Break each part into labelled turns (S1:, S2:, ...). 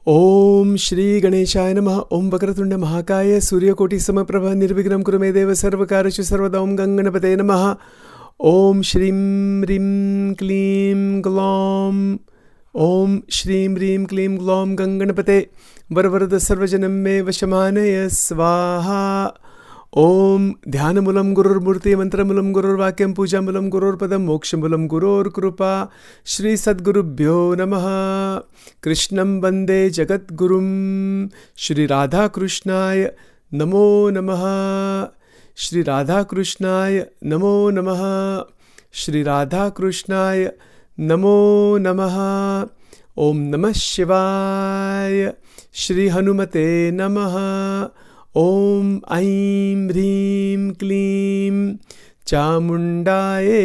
S1: Om Shri Ganeshaya Namaha. Om Vakratunda Mahakaya Suryakoti Samaprabha Nirvignam Kurumedeva Sarvakarashu Sarvada. Om Ganganapate Namaha. Om Shrim Rim Klim Glom. Om Shrim Rim Klim Glom Ganganapate. Varvarada Sarvajanam Me Vashamanaya Svaha. Om Dhyanamulam Gurur Murti Mantramulam Gurur Vakyam Pujamulam Gurur Padam Mokshamulam Gurur Krupa Shri Sadgurubhyo Namaha. Krishnam Vande Jagat Gurum. Shri Radha Krishnaya Namo Namaha. Shri Radha Krishnaya Namo Namaha. Shri Radha Krishnaya Namo Namaha. Om Namah Shivaya. Shri Hanumate Namaha. Om Aim Hrim Klim Chamundaye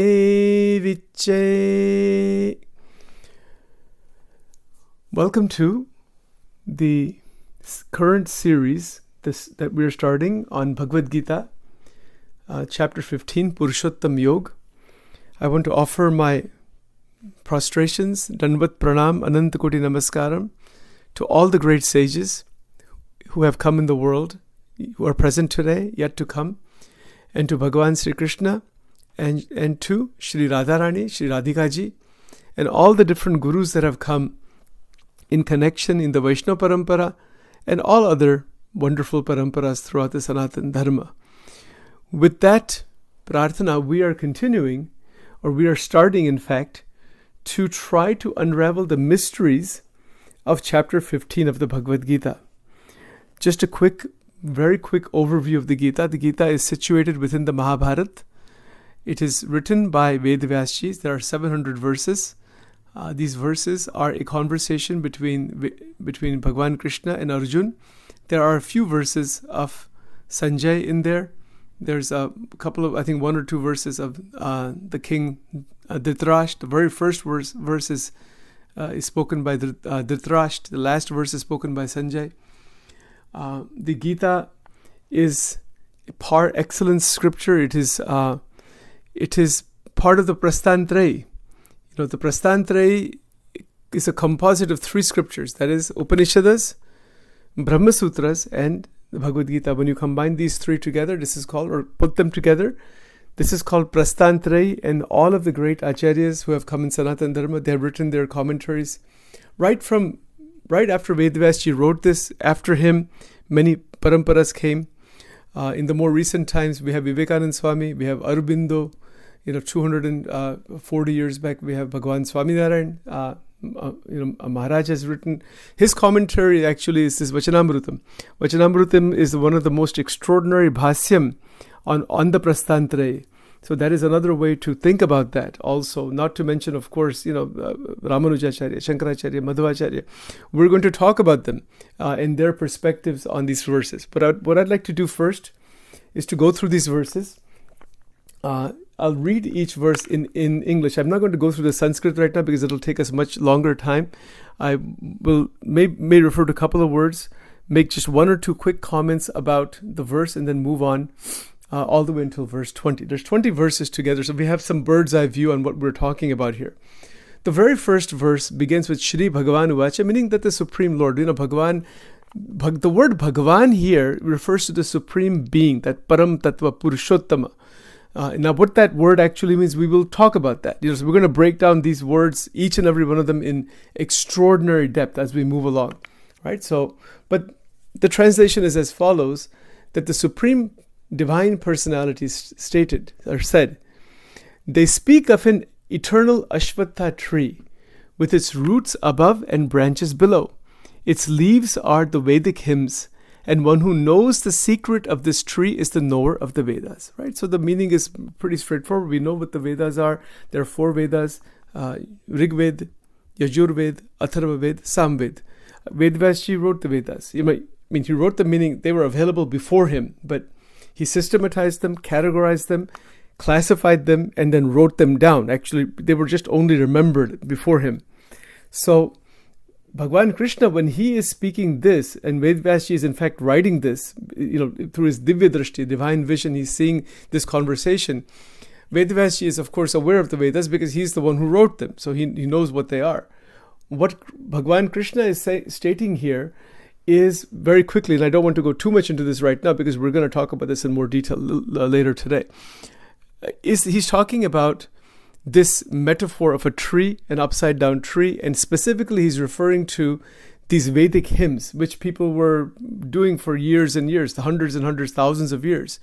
S1: Viche. Welcome to the current series that we're starting on Bhagavad Gita, chapter 15, Purushottam Yog. I want to offer my prostrations, Danvat Pranam, Anantakoti Namaskaram, to all the great sages who have come in the world, who are present today, yet to come, and to Bhagavan Shree Krishna, and to Shri Radhaarani, Shri Radhikaji, and all the different gurus that have come in connection in the Vaishnava Parampara and all other wonderful paramparas throughout the Sanatana Dharma. With that prarthana, we are continuing, or we are starting in fact, to try to unravel the mysteries of chapter 15 of the Bhagavad Gita. Just a very quick overview of the Gita. The Gita is situated within the Mahabharata. It is written by Vedavyasjis. There are 700 verses. These verses are a conversation between Bhagavan Krishna and Arjun. There are a few verses of Sanjay in there. There's a couple of, I think, one or two verses of the king Dhritarashtra. The very first verse is spoken by Dhritarashtra. The last verse is spoken by Sanjay. The Gita is par excellence scripture. It is part of the Prasthantraya. The Prasthantraya is a composite of three scriptures. That is Upanishads, Brahma Sutras, and the Bhagavad Gita. When you combine these three together, this is called, or put them together, this is called Prasthantraya. And all of the great acharyas who have come in Sanatana Dharma, they have written their commentaries right after Vedavyasji wrote this. After him, many paramparas came. In the more recent times, we have Vivekananda Swami, we have Aurobindo. 240 years back, we have Bhagavan Swaminarayan. Maharaj has written. His commentary actually is this Vachanamrutam. Vachanamrutam is one of the most extraordinary bhasyam on the Prasthantraya. So that is another way to think about that also. Not to mention, of course, Ramanujacharya, Shankaracharya, Madhvacharya. We're going to talk about them and their perspectives on these verses. But what I'd like to do first is to go through these verses. I'll read each verse in English. I'm not going to go through the Sanskrit right now because it'll take us much longer time. I may refer to a couple of words, make just one or two quick comments about the verse, and then move on all the way until verse 20. There's 20 verses together, so we have some bird's eye view on what we're talking about here. The very first verse begins with Shri Bhagavan Uvacha, meaning that the Supreme Lord, Bhagavan, the word Bhagavan here refers to the Supreme Being, that Param Tattva Purushottama. Now, what that word actually means, we will talk about that. So we're going to break down these words, each and every one of them, in extraordinary depth as we move along, right? So, but the translation is as follows: that the Supreme Divine Personalities stated or said, they speak of an eternal Ashvatha tree with its roots above and branches below. Its leaves are the Vedic hymns. And one who knows the secret of this tree is the knower of the Vedas, right? So the meaning is pretty straightforward. We know what the Vedas are. There are 4 Vedas, Rig Ved, Yajur Ved, Atharva Ved, Samved. Vedavyasji wrote the Vedas. He wrote them, meaning they were available before him, but he systematized them, categorized them, classified them, and then wrote them down. Actually, they were just only remembered before him. So Bhagavan Krishna, when he is speaking this, and Vedavyasji is in fact writing this, through his Divya Drishti, divine vision, he's seeing this conversation. Vedavyasji is of course aware of the Vedas because he's the one who wrote them, so he knows what they are. what Bhagavan Krishna is stating here is very quickly, and I don't want to go too much into this right now because we're going to talk about this in more detail later today, he's talking about this metaphor of a tree, an upside down tree, and specifically he's referring to these Vedic hymns, which people were doing for years and years, the hundreds and hundreds, thousands of years.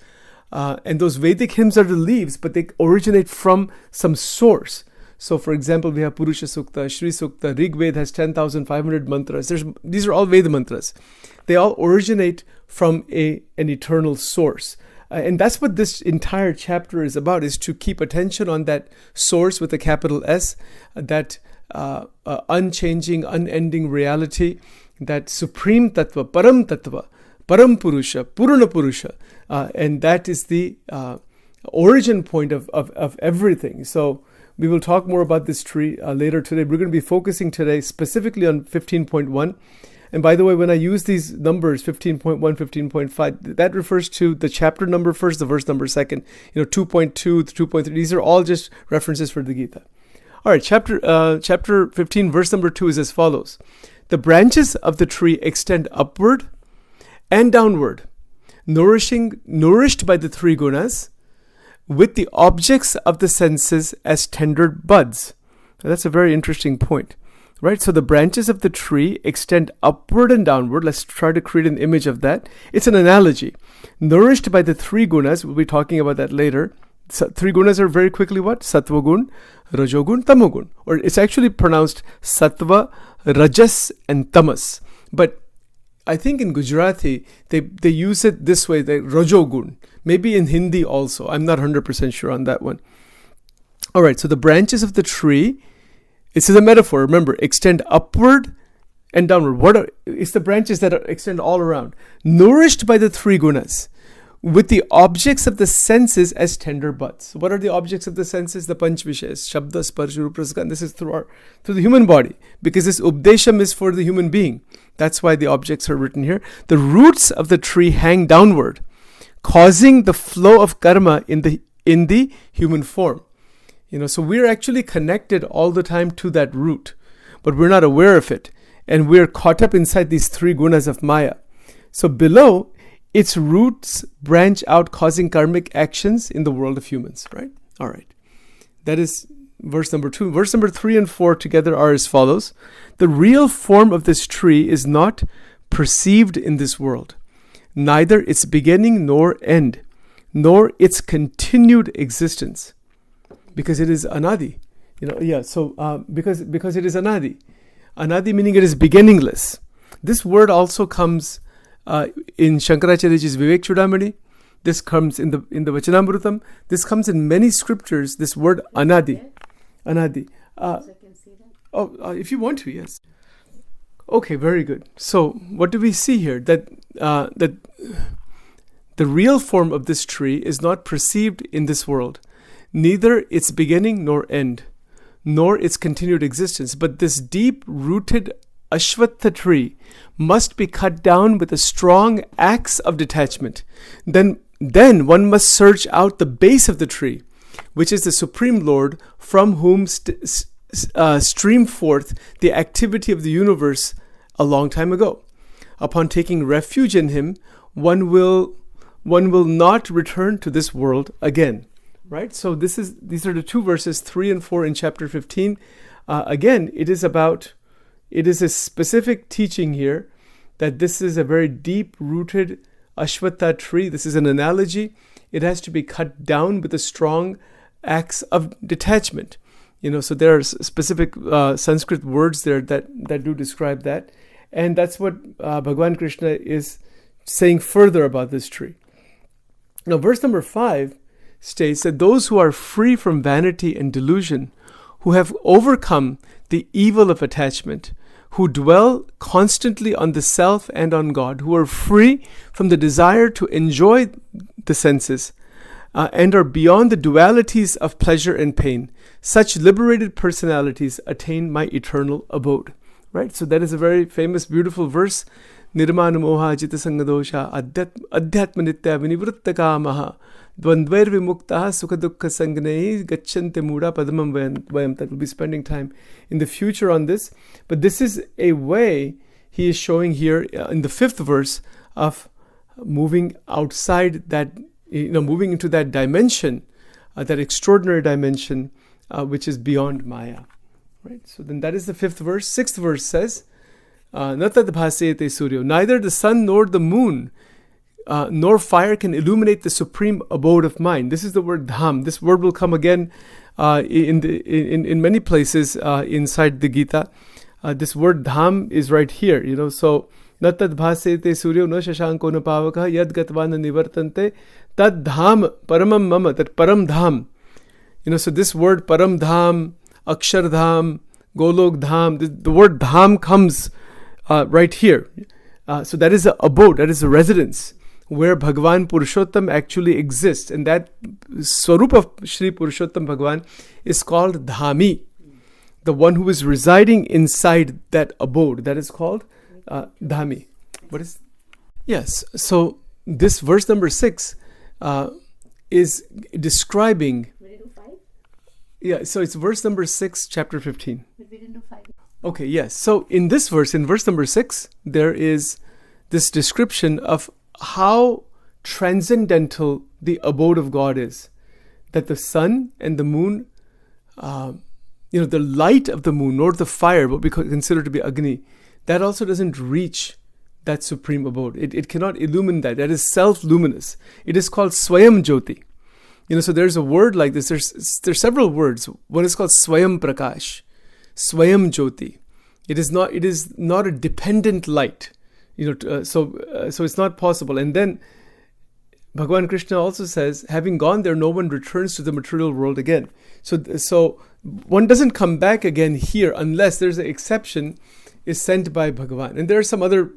S1: And those Vedic hymns are the leaves, but they originate from some source. So, for example, we have Purusha Sukta, Shri Sukta, Rig Ved has 10,500 mantras. These are all Veda mantras. They all originate from an eternal source. And that's what this entire chapter is about, is to keep attention on that source with a capital S, that unchanging, unending reality, that supreme tattva, param purusha, purana purusha. And that is the origin point of everything. So we will talk more about this tree later today. We're going to be focusing today specifically on 15.1. And by the way, when I use these numbers, 15.1, 15.5, that refers to the chapter number first, the verse number second, 2.2, 2.3. These are all just references for the Gita. All right, chapter 15, verse number 2 is as follows. The branches of the tree extend upward and downward, nourished by the three gunas, with the objects of the senses as tender buds. Now, that's a very interesting point. Right, so the branches of the tree extend upward and downward. Let's try to create an image of that. It's an analogy. Nourished by the three gunas, we'll be talking about that later. Three gunas are very quickly what? Sattva gun, Rajogun, Tamogun. Or it's actually pronounced Sattva, Rajas, and Tamas. But I think in Gujarati, they use it this way, the Rajogun. Maybe in Hindi also. I'm not 100% sure on that one. All right, so the branches of the tree, this is a metaphor, remember, extend upward and downward. It's the branches that extend all around. Nourished by the three gunas, with the objects of the senses as tender buds. What are the objects of the senses? The panch vishayas, shabda, sparsh, rupa, rasa, gandha. This is through the human body, because this updesham is for the human being. That's why the objects are written here. The roots of the tree hang downward, causing the flow of karma in the human form. So we're actually connected all the time to that root, but we're not aware of it. And we're caught up inside these three gunas of Maya. So below, its roots branch out, causing karmic actions in the world of humans, right? All right. That is verse number 2. Verse number 3 and 4 together are as follows. The real form of this tree is not perceived in this world, neither its beginning nor end, nor its continued existence. Because it is anadi, because it is anadi. Anadi meaning it is beginningless. This word also comes in Shankaracharyaji's Vivek Chudamani. This comes in the Vachanamrutam. This comes in many scriptures. This word anadi. If you want to, yes. Okay, very good. So what do we see here? That the real form of this tree is not perceived in this world, neither its beginning nor end, nor its continued existence. But this deep-rooted Ashwatha tree must be cut down with a strong axe of detachment. Then one must search out the base of the tree, which is the Supreme Lord, from whom stream forth the activity of the universe a long time ago. Upon taking refuge in him, one will not return to this world again. Right? So these are the two verses, 3 and 4 in chapter 15. Again, it is a specific teaching here that this is a very deep-rooted Ashwatha tree. This is an analogy. It has to be cut down with a strong axe of detachment. So there are specific Sanskrit words there that do describe that. And that's what Bhagavan Krishna is saying further about this tree. Now, verse number 5 states that those who are free from vanity and delusion, who have overcome the evil of attachment, who dwell constantly on the self and on God, who are free from the desire to enjoy the senses, and are beyond the dualities of pleasure and pain, such liberated personalities attain my eternal abode. Right? So that is a very famous, beautiful verse. Nirmana moha jita sangadosha adhyatma nitya vinivritta kamaha Dvandvair vimuktaha sukha dukkha sangnei gacchante muda padamam vayam. That will be spending time in the future on this. But this is a way he is showing here in the 5th verse of moving outside that, moving into that dimension, that extraordinary dimension, which is beyond Maya. Right. So then that is the 5th verse. 6th verse says, Natad bhasete suryo. Neither the sun nor the moon nor fire can illuminate the supreme abode of mind. This is the word dham. This word will come again in many places inside the Gita. This word dham is right here. So natad bhasete suryo no shashanko no pavaka yad gatvana nivartante tad dham paramam mama. That param dham. So this word param dham, akshar dham, golok dham, the word dham comes right here. So that is a abode, that is a residence where Bhagavan Purushottam actually exists. And that Swarup of Shri Purushottam Bhagavan is called Dhami. The one who is residing inside that abode. That is called Dhami. What is? Yes. So this verse number 6 is describing. Yeah, so it's verse number 6, chapter 15. But we didn't do 5. Okay, yes. So in this verse, in verse number 6, there is this description of how transcendental the abode of God is. That the sun and the moon, the light of the moon, nor the fire, what we consider to be Agni, that also doesn't reach that supreme abode. It cannot illumine that. That is self-luminous. It is called Swayam Jyoti. So there's a word like this. There's several words. One is called Swayam Prakash, Swayam Jyoti. It is not a dependent light. So it's not possible. And then Bhagavan Krishna also says, having gone there, no one returns to the material world again. So one doesn't come back again here unless there's an exception is sent by Bhagavan. And there are some other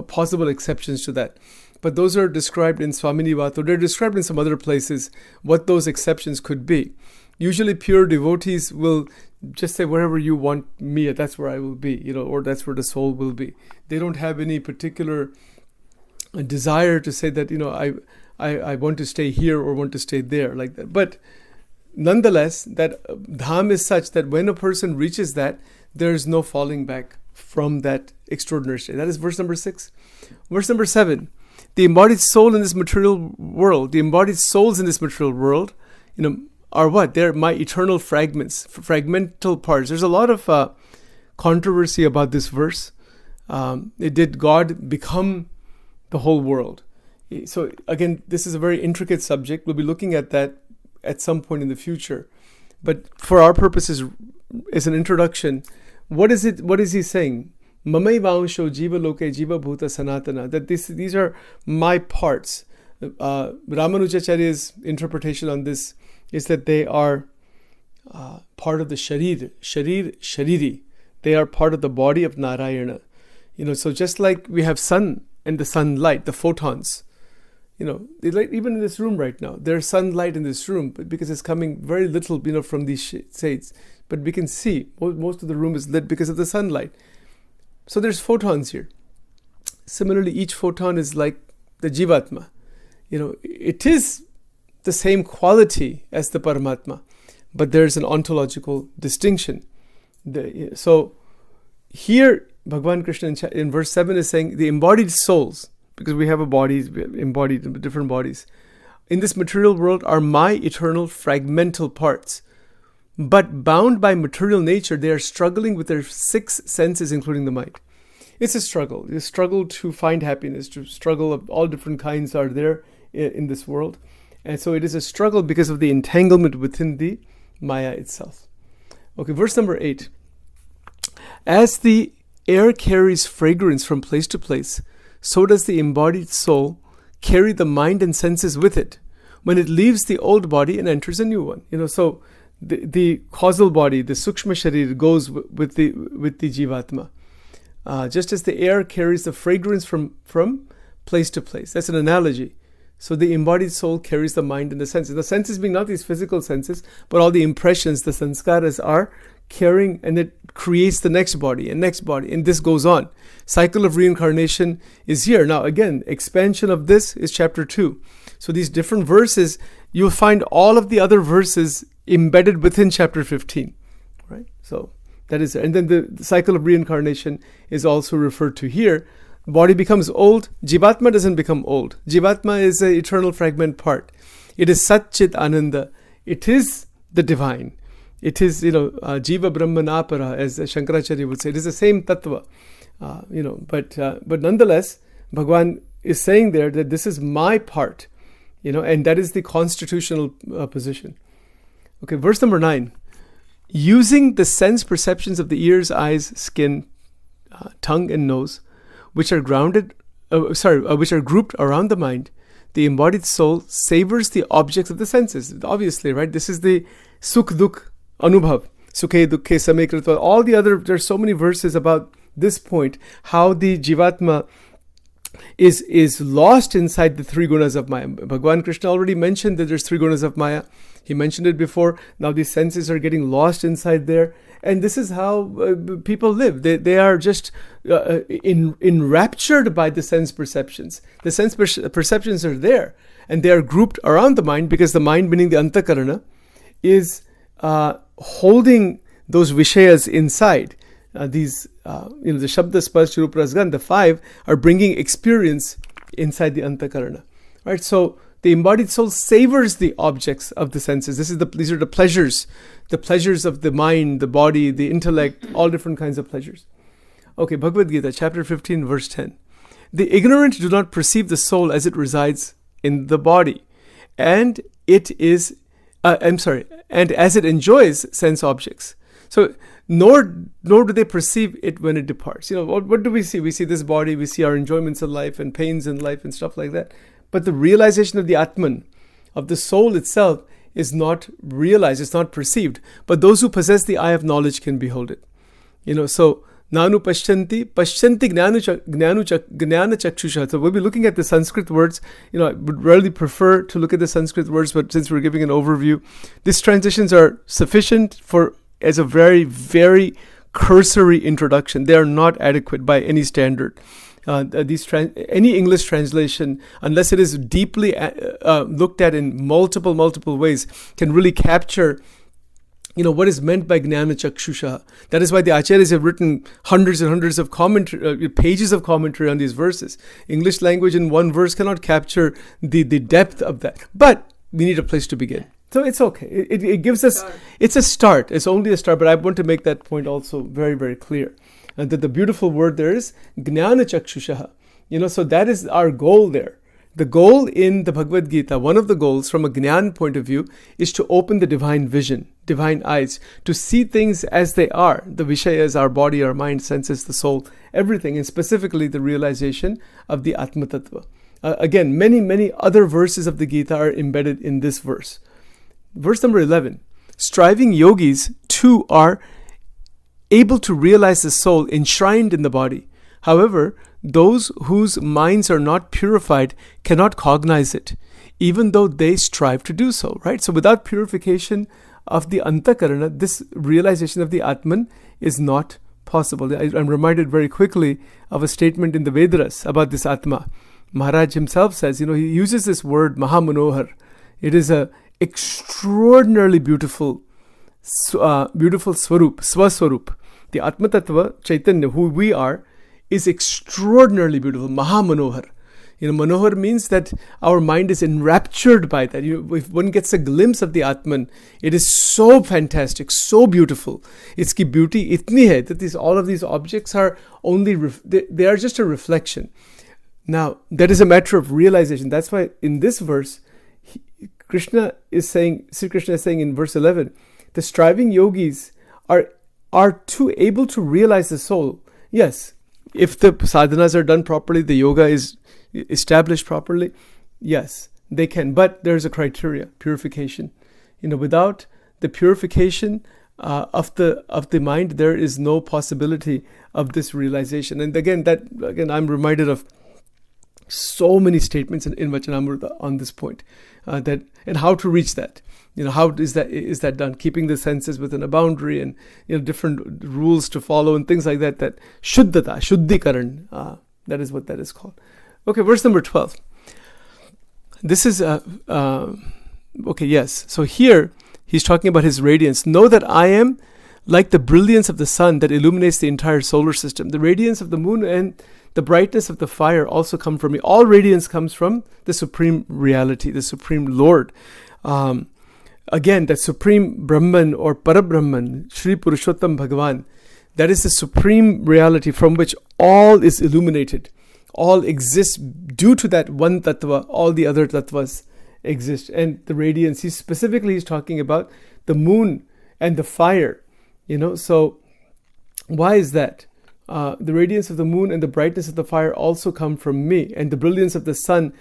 S1: possible exceptions to that. But those are described in Swamini Vato. They're described in some other places what those exceptions could be. Usually pure devotees will just say, wherever you want me, that's where I will be, or that's where the soul will be. They don't have any particular desire to say that, I want to stay here or want to stay there like that. But nonetheless, that dham is such that when a person reaches that, there is no falling back from that extraordinary state. That is verse number 6. Verse number 7. The embodied soul in this material world, the embodied souls in this material world, are what? They're my eternal fragments, fragmental parts. There's a lot of controversy about this verse. Did God become the whole world? So again, this is a very intricate subject. We'll be looking at that at some point in the future. But for our purposes, as an introduction, what is it? What is he saying? Mamai vansho jiva loke jiva bhuta sanatana. That these are my parts. Ramanujacharya's interpretation on this is that they are part of the shariri. They are part of the body of Narayana. So just like we have sun and the sunlight, the photons. Even in this room right now, there's sunlight in this room, but because it's coming very little, from these shades. But we can see most of the room is lit because of the sunlight. So there's photons here. Similarly, each photon is like the Jivatma. It is the same quality as the Paramatma, but there's an ontological distinction. So here, Bhagavan Krishna in verse 7 is saying the embodied souls, because we have a body embodied in different bodies, in this material world are my eternal fragmental parts. But bound by material nature, they are struggling with their 6 senses, including the mind. It's a struggle. It's a struggle to find happiness, to struggle of all different kinds are there in this world. And so it is a struggle because of the entanglement within the Maya itself. Okay, verse number 8. As the air carries fragrance from place to place, so does the embodied soul carry the mind and senses with it when it leaves the old body and enters a new one. So the causal body, the Sukshma Sharir, goes with the Jivatma. Just as the air carries the fragrance from place to place. That's an analogy. So the embodied soul carries the mind and the senses. The senses being not these physical senses, but all the impressions, the sanskaras are caring, and it creates the next body, and this goes on. Cycle of reincarnation is here. Now again, expansion of this is chapter 2. So these different verses, you'll find all of the other verses embedded within chapter 15, right? So that is, and then the cycle of reincarnation is also referred to here. Body becomes old. Jivatma doesn't become old. Jivatma is an eternal fragment part. It is Sat Chit Ananda. It is the divine. It is, Jiva Brahmanapara, as Shankaracharya would say. It is the same tattva, but nonetheless, Bhagavan is saying there that this is my part, and that is the constitutional position. Okay, verse number 9. Using the sense perceptions of the ears, eyes, skin, tongue, and nose, which are which are grouped around the mind, the embodied soul savors the objects of the senses. Obviously, right? This is the sukh dukh anubhav, sukhe dukkhe same kritva. All the other, there's so many verses about this point, how the jivatma is lost inside the three gunas of Maya. Bhagavan Krishna already mentioned that there's three gunas of Maya. He mentioned it before. Now the senses are getting lost inside there. And this is how people live. They are just enraptured by the sense perceptions. The sense perceptions are there, and they are grouped around the mind, because the mind, meaning the antakarana, is holding those vishayas inside. The Shabda, Sparsh, Rupa, Rasgan, the 5 are bringing experience inside the antakarana. Right? So the embodied soul savors the objects of the senses. These are the pleasures of the mind, the body, the intellect, all different kinds of pleasures. Okay, Bhagavad Gita, chapter 15, verse 10. The ignorant do not perceive the soul as it resides in the body, and and as it enjoys sense objects. So nor do they perceive it when it departs. What do we see? We see this body, we see our enjoyments in life and pains in life and stuff like that. But the realization of the Atman, of the soul itself, is not realized, it's not perceived. But those who possess the eye of knowledge can behold it. So nanu pashyanti gnana chakshusha. So we'll be looking at the Sanskrit words. I would rarely prefer to look at the Sanskrit words, but since we're giving an overview, these transitions are sufficient as a very, very cursory introduction. They are not adequate by any standard. Any English translation, unless it is deeply looked at in multiple ways, can really capture what is meant by Gnana Chakshusha. That is why the Acharyas have written hundreds and hundreds of pages of commentary on these verses. English language in one verse cannot capture the depth of that. But we need a place to begin. So it's okay. It gives us, it's a start. It's only a start, but I want to make that point also very, very clear. And that the beautiful word there is Gnana Chakshusha. So that is our goal there. The goal in the Bhagavad Gita, one of the goals from a Gnan point of view, is to open the divine vision, divine eyes, to see things as they are. The Vishayas, our body, our mind, senses, the soul, everything, and specifically the realization of the Atma Tattva. Again, many other verses of the Gita are embedded in this verse. Verse number 11. Striving yogis too are able to realize the soul enshrined in the body. However, those whose minds are not purified cannot cognize it, even though they strive to do so, right? So without purification of the antakarana, this realization of the Atman is not possible. I'm reminded very quickly of a statement in the Vedas about this Atma. Maharaj himself says, he uses this word Mahamanohar. It is a extraordinarily beautiful swarup, swaswarup. The Atma Tattva, Chaitanya, who we are, is extraordinarily beautiful. Mahamanohar. Manohar means that our mind is enraptured by that. If one gets a glimpse of the Atman, it is so fantastic, so beautiful. Its ki beauty itni hai that all of these objects are only, they are just a reflection. Now, that is a matter of realization. That's why in this verse, Sri Krishna is saying in verse 11, the striving yogis are too able to realize the soul. Yes, if the sadhanas are done properly, the yoga is established properly, yes, they can. But there's a criteria, purification. Without the purification of the mind, there is no possibility of this realization. And again, I'm reminded of So many statements in Vachanamrita on this point, that and how to reach that. How is that done? Keeping the senses within a boundary, and different rules to follow and things like that. That Shuddhata, Shuddhikaran, that is what that is called. Okay, verse number 12. This is okay. Yes. So here he's talking about his radiance. Know that I am like the brilliance of the sun that illuminates the entire solar system. The radiance of the moon and the brightness of the fire also come from me. All radiance comes from the supreme reality, the supreme Lord. Again, that supreme Brahman or Parabrahman, Shri Purushottam Bhagavan, that is the supreme reality from which all is illuminated. All exists due to that one tattva. All the other tattvas exist. And the radiance, he's talking about the moon and the fire. So why is that? The radiance of the moon and the brightness of the fire also come from me, and the brilliance of the sun.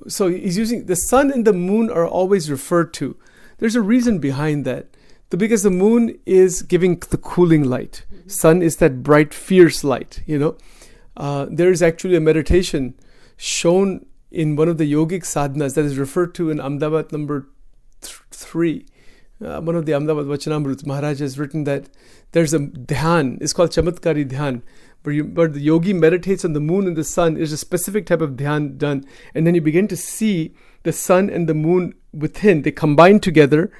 S1: So he's using the sun and the moon are always referred to. There's a reason behind that. Because the moon is giving the cooling light. Sun is that bright, fierce light. There is actually a meditation shown in one of the yogic sadhanas that is referred to in Ahmedabad number 3. One of the Ahmedabad Vachanamrut, Maharaj has written that there's a dhyan, it's called Chamatkari dhyan, where the yogi meditates on the moon and the sun. There's a specific type of dhyan done, and then you begin to see the sun and the moon within. They combine together,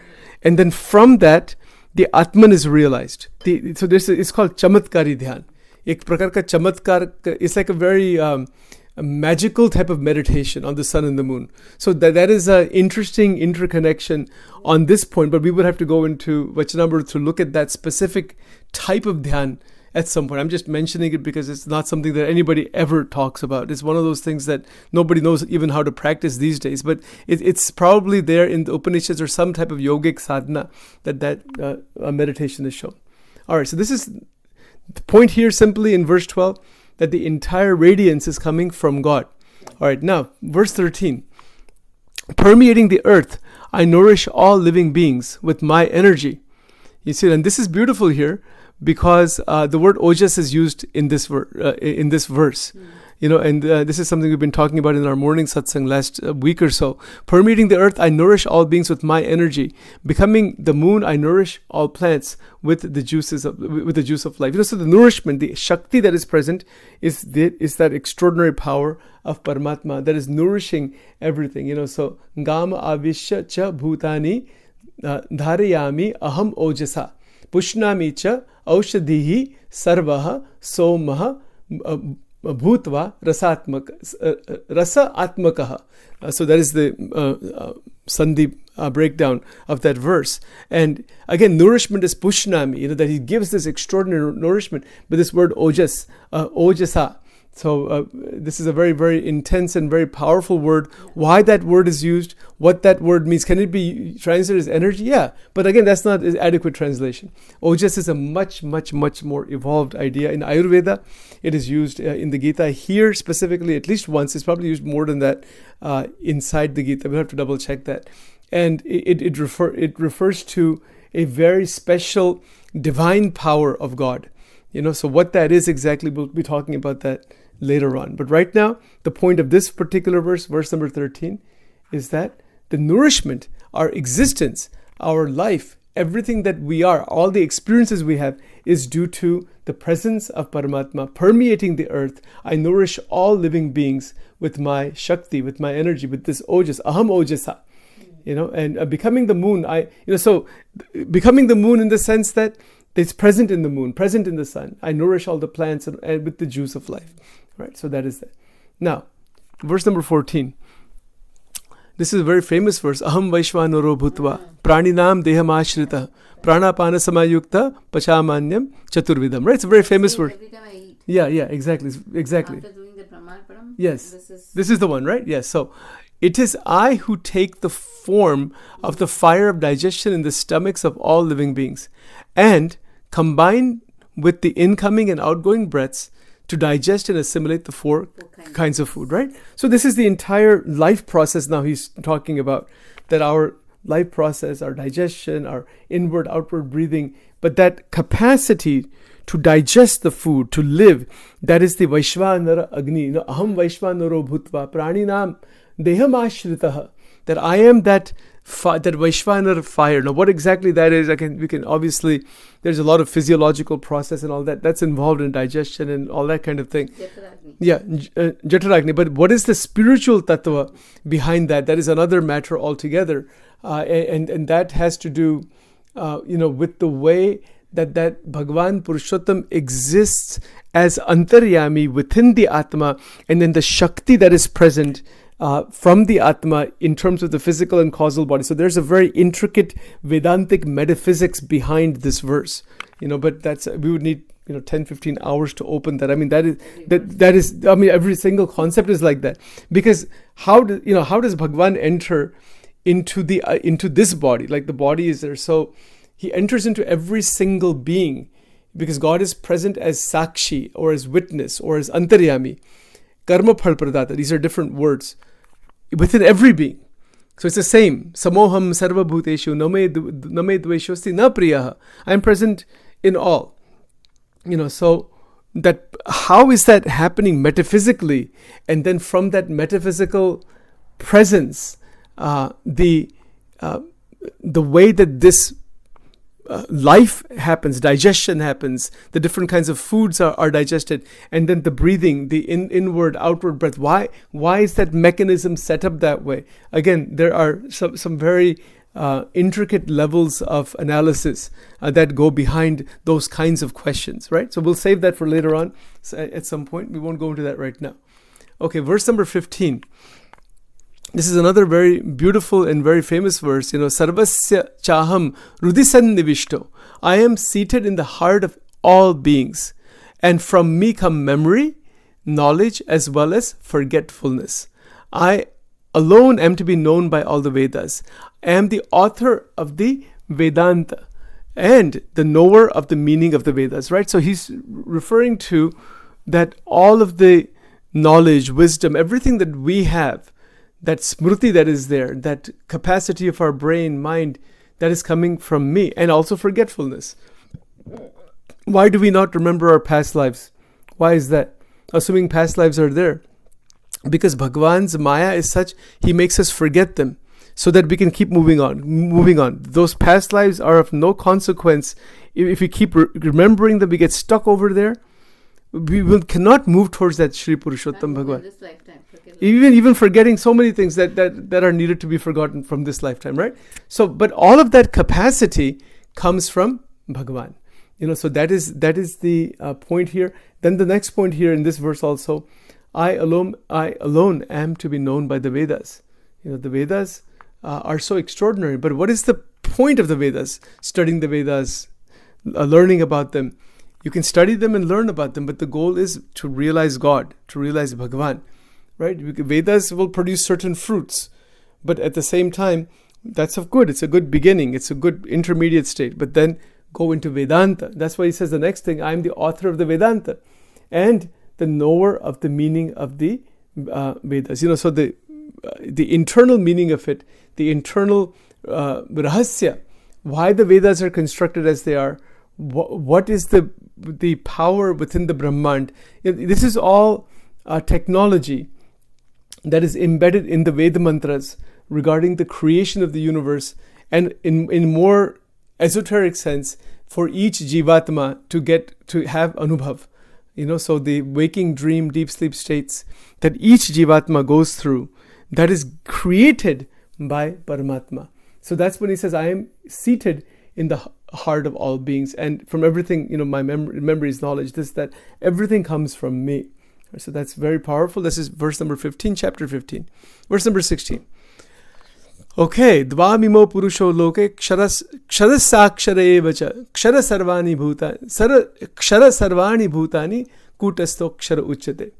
S1: and then from that, the Atman is realized. It's called Chamatkari dhyan. Ek prakar ka chamatkar, it's like a very a magical type of meditation on the sun and the moon. So that is an interesting interconnection on this point, but we would have to go into Vachanamrita to look at that specific type of dhyan at some point. I'm just mentioning it because it's not something that anybody ever talks about. It's one of those things that nobody knows even how to practice these days, but it's probably there in the Upanishads or some type of yogic sadhana that meditation is shown. All right, so this is the point here simply in verse 12, that the entire radiance is coming from God. All right, now, verse 13. Permeating the earth, I nourish all living beings with my energy. You see, and this is beautiful here because the word ojas is used in this verse. And this is something we've been talking about in our morning satsang last week or so. Permeating the earth, I nourish all beings with my energy. Becoming the moon, I nourish all plants with the juice of life. So the nourishment, the shakti that is present is that extraordinary power of Paramatma that is nourishing everything. So Gama avishya cha bhutani dharayami aham ojasa pushnami cha aushadhihi sarvaha somaha bhutva rasa atmakaha. So that is the Sandhi breakdown of that verse. And again, nourishment is pushnami, that he gives this extraordinary nourishment. But this word ojas, ojasa. So this is a very, very intense and very powerful word. Why that word is used, what that word means. Can it be translated as energy? Yeah. But again, that's not an adequate translation. Ojas is a much, much, much more evolved idea. In Ayurveda, it is used in the Gita. Here specifically, at least once. It's probably used more than that inside the Gita. We'll have to double check that. And it refers to a very special divine power of God. So what that is exactly, we'll be talking about that later on. But right now, the point of this particular verse, verse number 13, is that the nourishment, our existence, our life, everything that we are, all the experiences we have is due to the presence of Paramatma permeating the earth. I nourish all living beings with my Shakti, with my energy, with this Ojas, Aham Ojasa. And becoming the moon, so becoming the moon in the sense that it's present in the moon, present in the sun. I nourish all the plants and with the juice of life. Right, so that is that. Now, verse number 14. This is a very famous verse. Aham Vaishvanaro Bhutva Praninam Deham Ashrita Pranapana Samayukta Pachamanyam Chaturvidam. Right, it's a very famous verse.
S2: Every time I eat.
S1: Yeah, exactly.
S2: After doing the Pramarpanam.
S1: Yes, this is the one, right? Yes, so it is I who take the form of the fire of digestion in the stomachs of all living beings and combine with the incoming and outgoing breaths to digest and assimilate the four kinds of food, right? So this is the entire life process now he's talking about, that our life process, our digestion, our inward, outward breathing, but that capacity to digest the food, to live. That is the Vaishvanara Agni. Aham Vaishvanaro Bhutva Praninam Deham Ashritaha. That I am that Vaishvanara fire. Now, what exactly that is, we can obviously, there's a lot of physiological process and all that. That's involved in digestion and all that kind of thing.
S2: Jataragni.
S1: Yeah, Jataragni. But what is the spiritual tattva behind that? That is another matter altogether. And that has to do, with the way that Bhagavan Purushottam exists as Antaryami within the Atma, and then the Shakti that is present from the Atma in terms of the physical and causal body. So there's a very intricate Vedantic metaphysics behind this verse, but we would need 10-15 hours to open that. I mean, that is every single concept is like that, because how does Bhagavan enter into this body? Like, the body is there, so he enters into every single being, because God is present as Sakshi, or as witness, or as Antaryami. Karma phal pradata, these are different words within every being. So it's the same. Samoham sarva bhuteshu name dveshosti na priyaha. I am present in all. So that, how is that happening metaphysically? And then from that metaphysical presence, the way that this life happens, digestion happens, the different kinds of foods are digested, and then the breathing, the inward, outward breath. Why is that mechanism set up that way? Again, there are some very intricate levels of analysis that go behind those kinds of questions, right? So we'll save that for later on at some point. We won't go into that right now. Okay, verse number 15. This is another very beautiful and very famous verse. Sarvasya chaham rudisan nivishto. I am seated in the heart of all beings, and from me come memory, knowledge, as well as forgetfulness. I alone am to be known by all the Vedas. I am the author of the Vedanta and the knower of the meaning of the Vedas, right? So he's referring to that all of the knowledge, wisdom, everything that we have, that smriti that is there, that capacity of our brain, mind, that is coming from me, and also forgetfulness. Why do we not remember our past lives? Why is that? Assuming past lives are there. Because Bhagavan's Maya is such, he makes us forget them so that we can keep moving on. Those past lives are of no consequence. If we keep remembering them, we get stuck over there. We cannot move towards that Shri Purushottam Bhagavan.
S2: This lifetime,
S1: Even forgetting so many things that are needed to be forgotten from this lifetime, right? So, but all of that capacity comes from Bhagavan. So that is the point here. Then the next point here in this verse also, I alone am to be known by the Vedas. The Vedas are so extraordinary. But what is the point of the Vedas? Studying the Vedas, learning about them. You can study them and learn about them, but the goal is to realize God, to realize Bhagavan, right? Vedas will produce certain fruits, but at the same time, that's good. It's a good beginning. It's a good intermediate state. But then go into Vedanta. That's why he says the next thing, I am the author of the Vedanta and the knower of the meaning of the Vedas. So the internal meaning of it, the internal rahasya, why the Vedas are constructed as they are, what is the power within the Brahmand. This is all technology that is embedded in the Veda mantras regarding the creation of the universe, and in more esoteric sense, for each jivatma to have anubhav. So the waking, dream, deep sleep states that each jivatma goes through, that is created by Paramatma. So that's when he says, I am seated in the heart of all beings, and from everything, my memory is knowledge, that everything comes from me. So that's very powerful. This is verse number 15, chapter 15. Verse number 16. Okay, dvamimo purusho loke kshara sakshara evacha kshara sarvani bhutani kutasto kshara uchyate.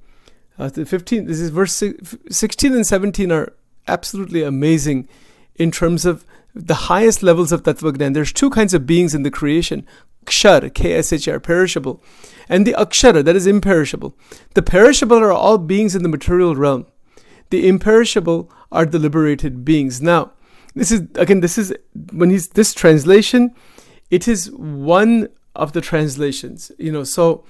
S1: 15. This is verse 16 and 17 are absolutely amazing in terms of the highest levels of Tattva Gnan. There's two kinds of beings in the creation. Kshar, K-S-H-R, perishable, and the Akshara, that is imperishable. The perishable are all beings in the material realm. The imperishable are the liberated beings. Now, this translation, it is one of the translations. So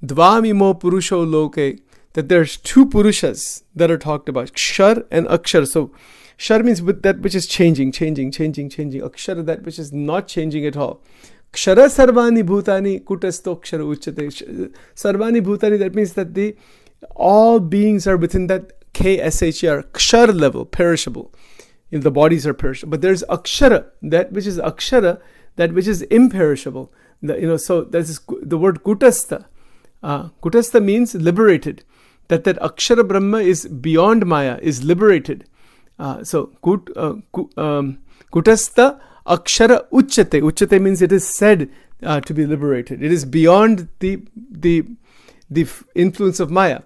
S1: Dvamimo Purusho Loke, that there's two Purushas that are talked about, Kshar and Akshar. So Kshar means with that which is changing. Akshara, that which is not changing at all. Kshara Sarvani Bhutani Kutasto Kshara Uchate. Sarvani Bhutani, that means that all beings are within that KSHR, Kshar level, perishable. The bodies are perishable. But there's Akshara, that which is Akshara, that which is imperishable. So that's the word Kutastha. Kutastha means liberated. That Akshara Brahma is beyond Maya, is liberated. So Kutastha Akshara Uchate. Uchate means it is said to be liberated. It is beyond the influence of Maya.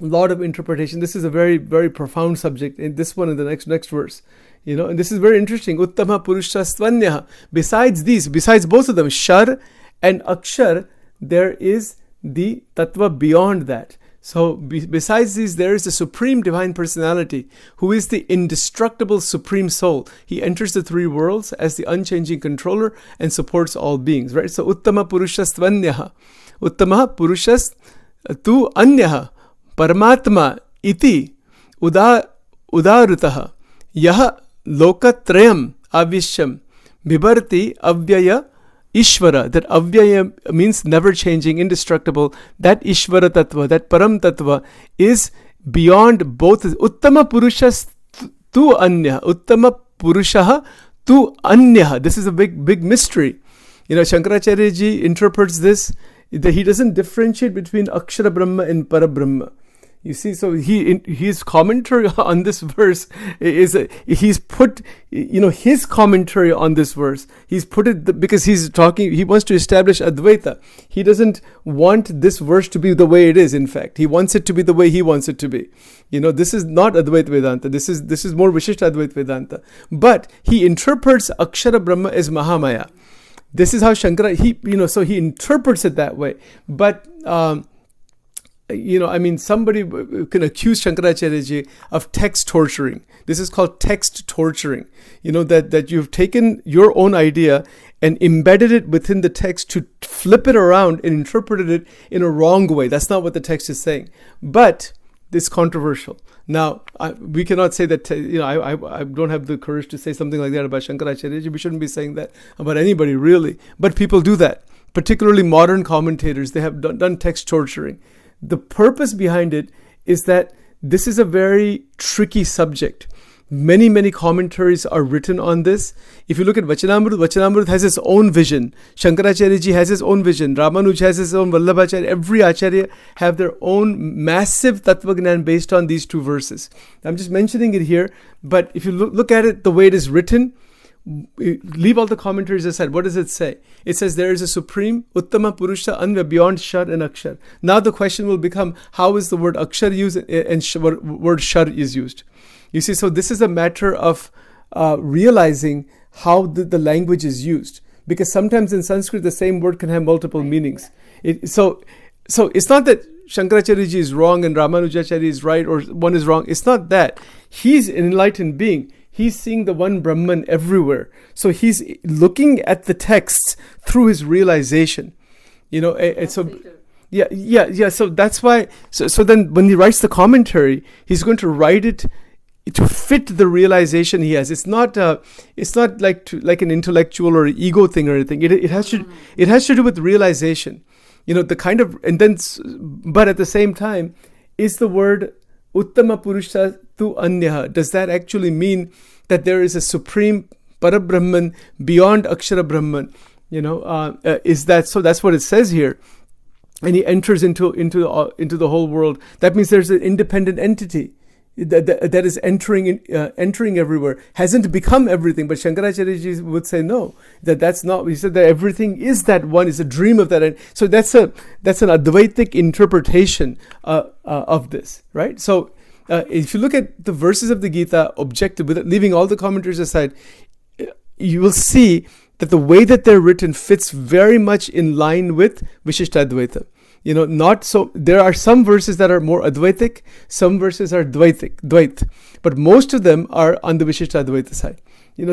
S1: A lot of interpretation. This is a very, very profound subject in this one and the next verse. And this is very interesting. Uttama Purushastvanya. Besides both of them, Shar and Akshar, there is the Tattva beyond that. So besides these, there is the Supreme Divine Personality, who is the indestructible Supreme Soul. He enters the three worlds as the unchanging controller and supports all beings. Right? So Uttama Purushastvanya. Uttama Purushas tu Anyaha. Paramatma iti udarutaha yaha lokatrayam avishyam bibarti avyaya ishvara. That avyaya means never changing, indestructible. That ishvara tattva, that param tattva is beyond both. Uttama purushas tu anya. Uttama purushaha tu anya. This is a big mystery. Shankaracharya ji interprets this, that he doesn't differentiate between Akshara Brahma and Parabrahma. You see, so his commentary on this verse he's put, his commentary on this verse, he's put it because he wants to establish Advaita. He doesn't want this verse to be the way it is, in fact. He wants it to be the way he wants it to be. This is not Advaita Vedanta. This is more Vishishta Advaita Vedanta. But he interprets Akshara Brahma as Mahamaya. This is how Shankara, so he interprets it that way. But, somebody can accuse Shankaracharya ji of text torturing. This is called text torturing. That you've taken your own idea and embedded it within the text to flip it around and interpreted it in a wrong way. That's not what the text is saying. But it's controversial. Now, we cannot say that, I don't have the courage to say something like that about Shankaracharya ji. We shouldn't be saying that about anybody, really. But people do that. Particularly modern commentators, they have done text torturing. The purpose behind it is that this is a very tricky subject. Many commentaries are written on this. If you look at Vachanamrut has its own vision. Shankaracharya ji has his own vision. Ramanuj has his own. Vallabhacharya, every Acharya have their own massive Tattvagnan based on these two verses. I'm just mentioning it here, but if you look at it the way it is written, leave all the commentaries aside. What does it say? It says there is a supreme Uttama Purusha Anva beyond Shar and Akshar. Now the question will become, how is the word Akshar used and word Shar is used? You see, so this is a matter of realizing how the language is used. Because sometimes in Sanskrit, the same word can have multiple meanings. So it's not that Shankaracharya ji is wrong and Ramanujacharya is right or one is wrong. It's not that. He's an enlightened being. He's seeing the one Brahman everywhere. So he's looking at the texts through his realization. So that's why. So then when he writes the commentary, he's going to write it to fit the realization he has. It's not like an intellectual or ego thing or anything. It has to do with realization. The kind of, and then, but at the same time, is the word Uttama Purusha tu Anyaha. Does that actually mean that there is a supreme Parabrahman beyond Akshara Brahman? Is that so? That's what it says here. And he enters into the whole world. That means there's an independent entity that is entering everywhere. Hasn't become everything, but Shankaracharya ji would say no. That's not. He said that everything is that one. Is a dream of that. And so that's an Advaitic interpretation of this, right? So if you look at the verses of the Gita, objective, leaving all the commentaries aside, you will see that the way that they're written fits very much in line with Vishishtadvaita. Not so. There are some verses that are more Advaitic, some verses are Dvait, but most of them are on the Vishishtadvaita side.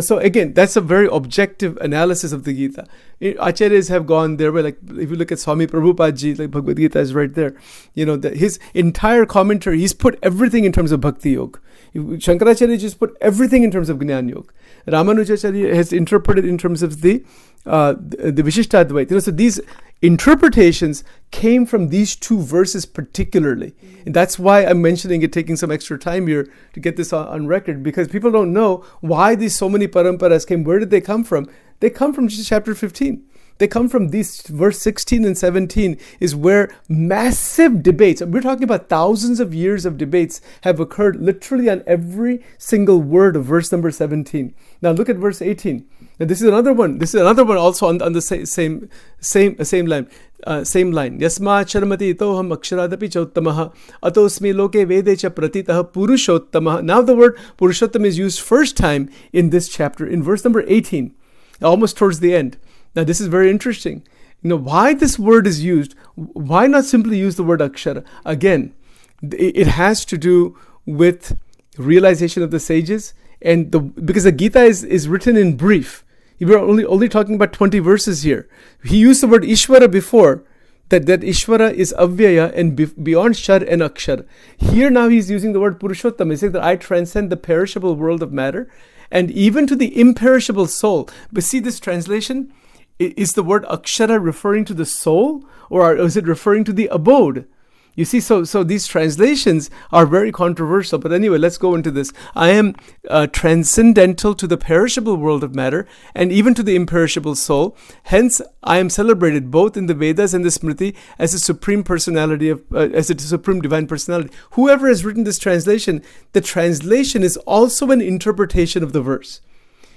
S1: So again, that's a very objective analysis of the Gita. Acharyas have gone there, where like if you look at Swami Prabhupada Ji, like Bhagavad Gita is right there. His entire commentary, he's put everything in terms of Bhakti Yoga. Shankaracharya just put everything in terms of Gnana Yoga. Ramanujacharya has interpreted in terms of the Vishishtadvaita. So these interpretations came from these two verses particularly. And that's why I'm mentioning it, taking some extra time here to get this on record, because people don't know why these so many paramparas came. Where did they come from? They come from chapter 15. They come from these verse 16 and 17 is where massive debates, we're talking about thousands of years of debates, have occurred literally on every single word of verse number 17. Now look at verse 18. Now this is another one. This is another one also on the same line. Yasma charamati itoham akshiradapi chauttamaha atosmi loke vedecha pratitaha purushottamaha. Now the word purushottam is used first time in this chapter in verse number 18, almost towards the end. Now this is very interesting. Why this word is used? Why not simply use the word akshara? Again, it has to do with realization of the sages, and because the Gita is written in brief. We're only talking about 20 verses here. He used the word Ishvara before, that Ishvara is Avyaya and beyond Shar and Akshar. Here now he's using the word Purushottam. He's saying that I transcend the perishable world of matter and even to the imperishable soul. But see this translation? Is the word Akshara referring to the soul, or is it referring to the abode? You see, so these translations are very controversial. But anyway, let's go into this. I am transcendental to the perishable world of matter and even to the imperishable soul. Hence, I am celebrated both in the Vedas and the Smriti as a supreme personality as a supreme divine personality. Whoever has written this translation, the translation is also an interpretation of the verse.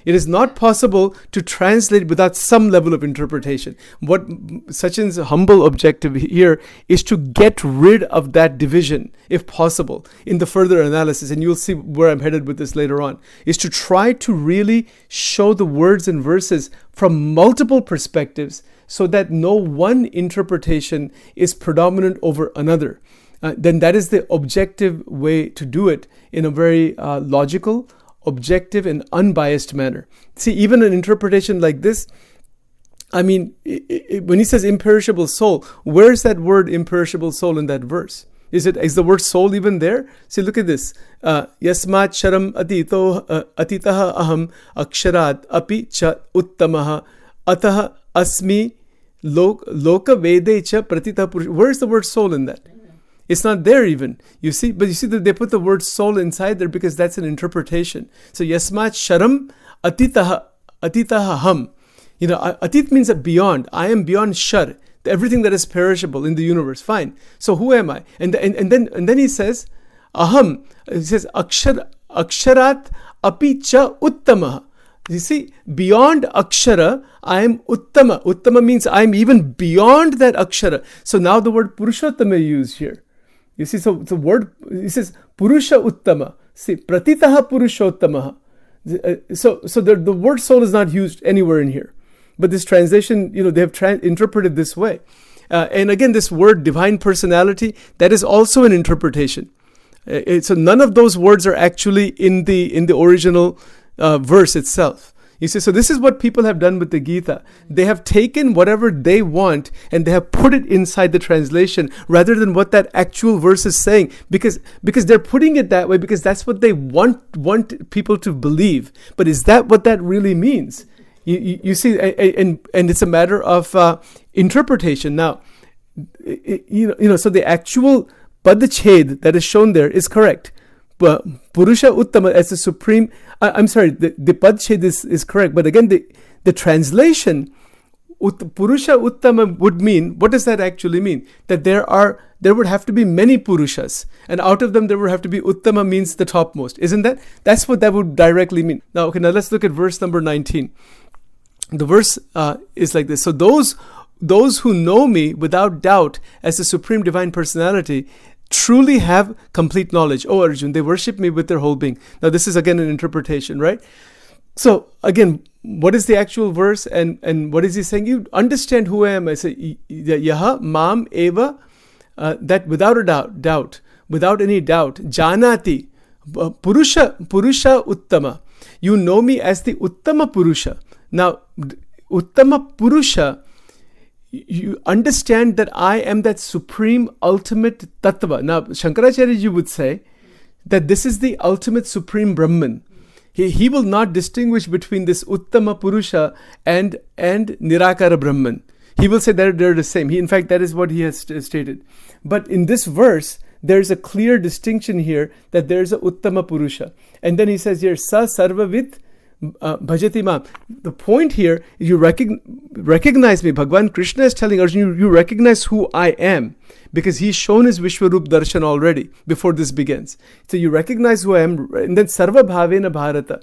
S1: It is not possible to translate without some level of interpretation. What Sachin's humble objective here is to get rid of that division, if possible, in the further analysis, and you'll see where I'm headed with this later on, is to try to really show the words and verses from multiple perspectives so that no one interpretation is predominant over another. Then that is the objective way to do it in a very logical, objective and unbiased manner. See, even an interpretation like this, when he says imperishable soul, where's that word imperishable soul in that verse? Is the word soul even there? See, look at this. Yasmat sharam atitaha aham aksharat api cha uttamaha ataha asmi loka vede cha pratita purush. Where's the word soul in that? It's not there even, you see. But you see that they put the word soul inside there because that's an interpretation. So yasmat sharam atitaha ham. Atit means that beyond. I am beyond shar, everything that is perishable in the universe. Fine. So who am I? And then he says aham. He says aksharat api cha uttamaha. You see, beyond akshara, I am uttama. Uttama means I am even beyond that akshara. So now the word purushottama is used here. You see, so the word, it says purusha uttama. See, pratitaha purushottamaha. So the word soul is not used anywhere in here. But this translation, they have interpreted this way. And again, this word divine personality, that is also an interpretation. So none of those words are actually in the original verse itself. You see, so this is what people have done with the Gita. They have taken whatever they want and they have put it inside the translation rather than what that actual verse is saying, because they're putting it that way because that's what they want people to believe. But is that what that really means? You see, and it's a matter of interpretation. Now, so the actual padached that is shown there is correct. Purusha Uttama as the supreme, the padached is correct, but again the translation, Purusha Uttama would mean, what does that actually mean? That there would have to be many Purushas, and out of them there would have to be Uttama means the topmost, isn't that? That's what that would directly mean. Now let's look at verse number 19. The verse is like this. So those who know me without doubt as the supreme divine personality truly have complete knowledge. Oh Arjun, they worship me with their whole being. Now this is again an interpretation, right? So again, what is the actual verse and what is he saying? You understand who I am. I say, Yaha mam eva, that without a doubt, without any doubt, janati, purusha uttama. You know me as the Uttama Purusha. Now, Uttama Purusha, you understand that I am that supreme ultimate tattva. Now, Shankaracharya ji would say that this is the ultimate supreme Brahman. He will not distinguish between this Uttama Purusha and Nirakara Brahman. He will say that they're the same. In fact, that is what he has stated. But in this verse, there's a clear distinction here that there's a Uttama Purusha. And then he says here, Sa Sarvavit Bhajati Mam. The point here is you recognize me. Bhagavan Krishna is telling Arjuna, you recognize who I am, because he's shown his Vishwarup Darshan already before this begins. So you recognize who I am, and then Sarva Bhavena Bharata.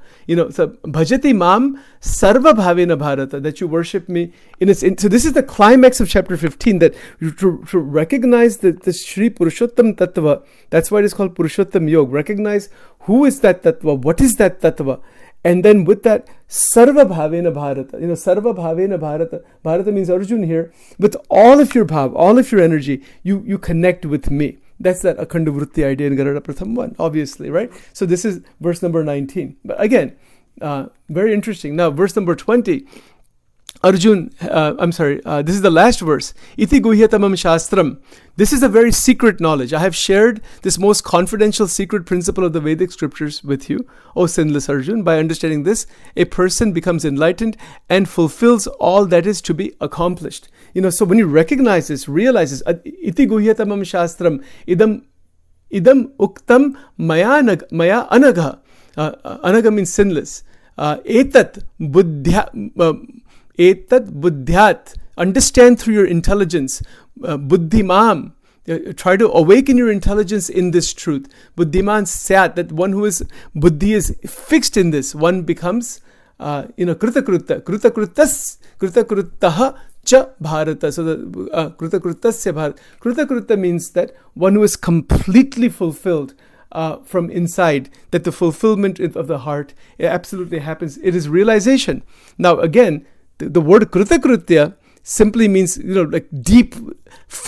S1: So Bhajati Mam Sarva Bhavena Bharata, that you worship me. So this is the climax of chapter 15, that to recognize the Shri Purushottam Tattva. That's why it is called Purushottam Yoga. Recognize who is that Tattva, what is that Tattva. And then with that, Sarva Bhavena Bharata. Sarva Bhavena Bharata. Bharata means Arjun here. With all of your bhav, all of your energy, you connect with me. That's that Akhanda Vritti idea in Garada Pratham 1, obviously, right? So this is verse number 19. But again, very interesting. Now, verse number 20. Arjun, this is the last verse. Iti guhyatamam shastram. This is a very secret knowledge. I have shared this most confidential secret principle of the Vedic scriptures with you, O sinless Arjun. By understanding this, a person becomes enlightened and fulfills all that is to be accomplished. So when you recognize this, realize this, iti guhyatamam shastram, idam uktam maya anagha. Anagha means sinless. Etat buddhyat, understand through your intelligence. Buddhimam, try to awaken your intelligence in this truth. Buddhiman syat, that one who is buddhi is fixed in this, one becomes krutakrutta. Krutakrutaha cha bharata. So the krutakrutasya bharata. Krutakrutta means that one who is completely fulfilled from inside, that the fulfillment of the heart, it absolutely happens. It is realization. Now again, the word krutakrutya simply means, like deep,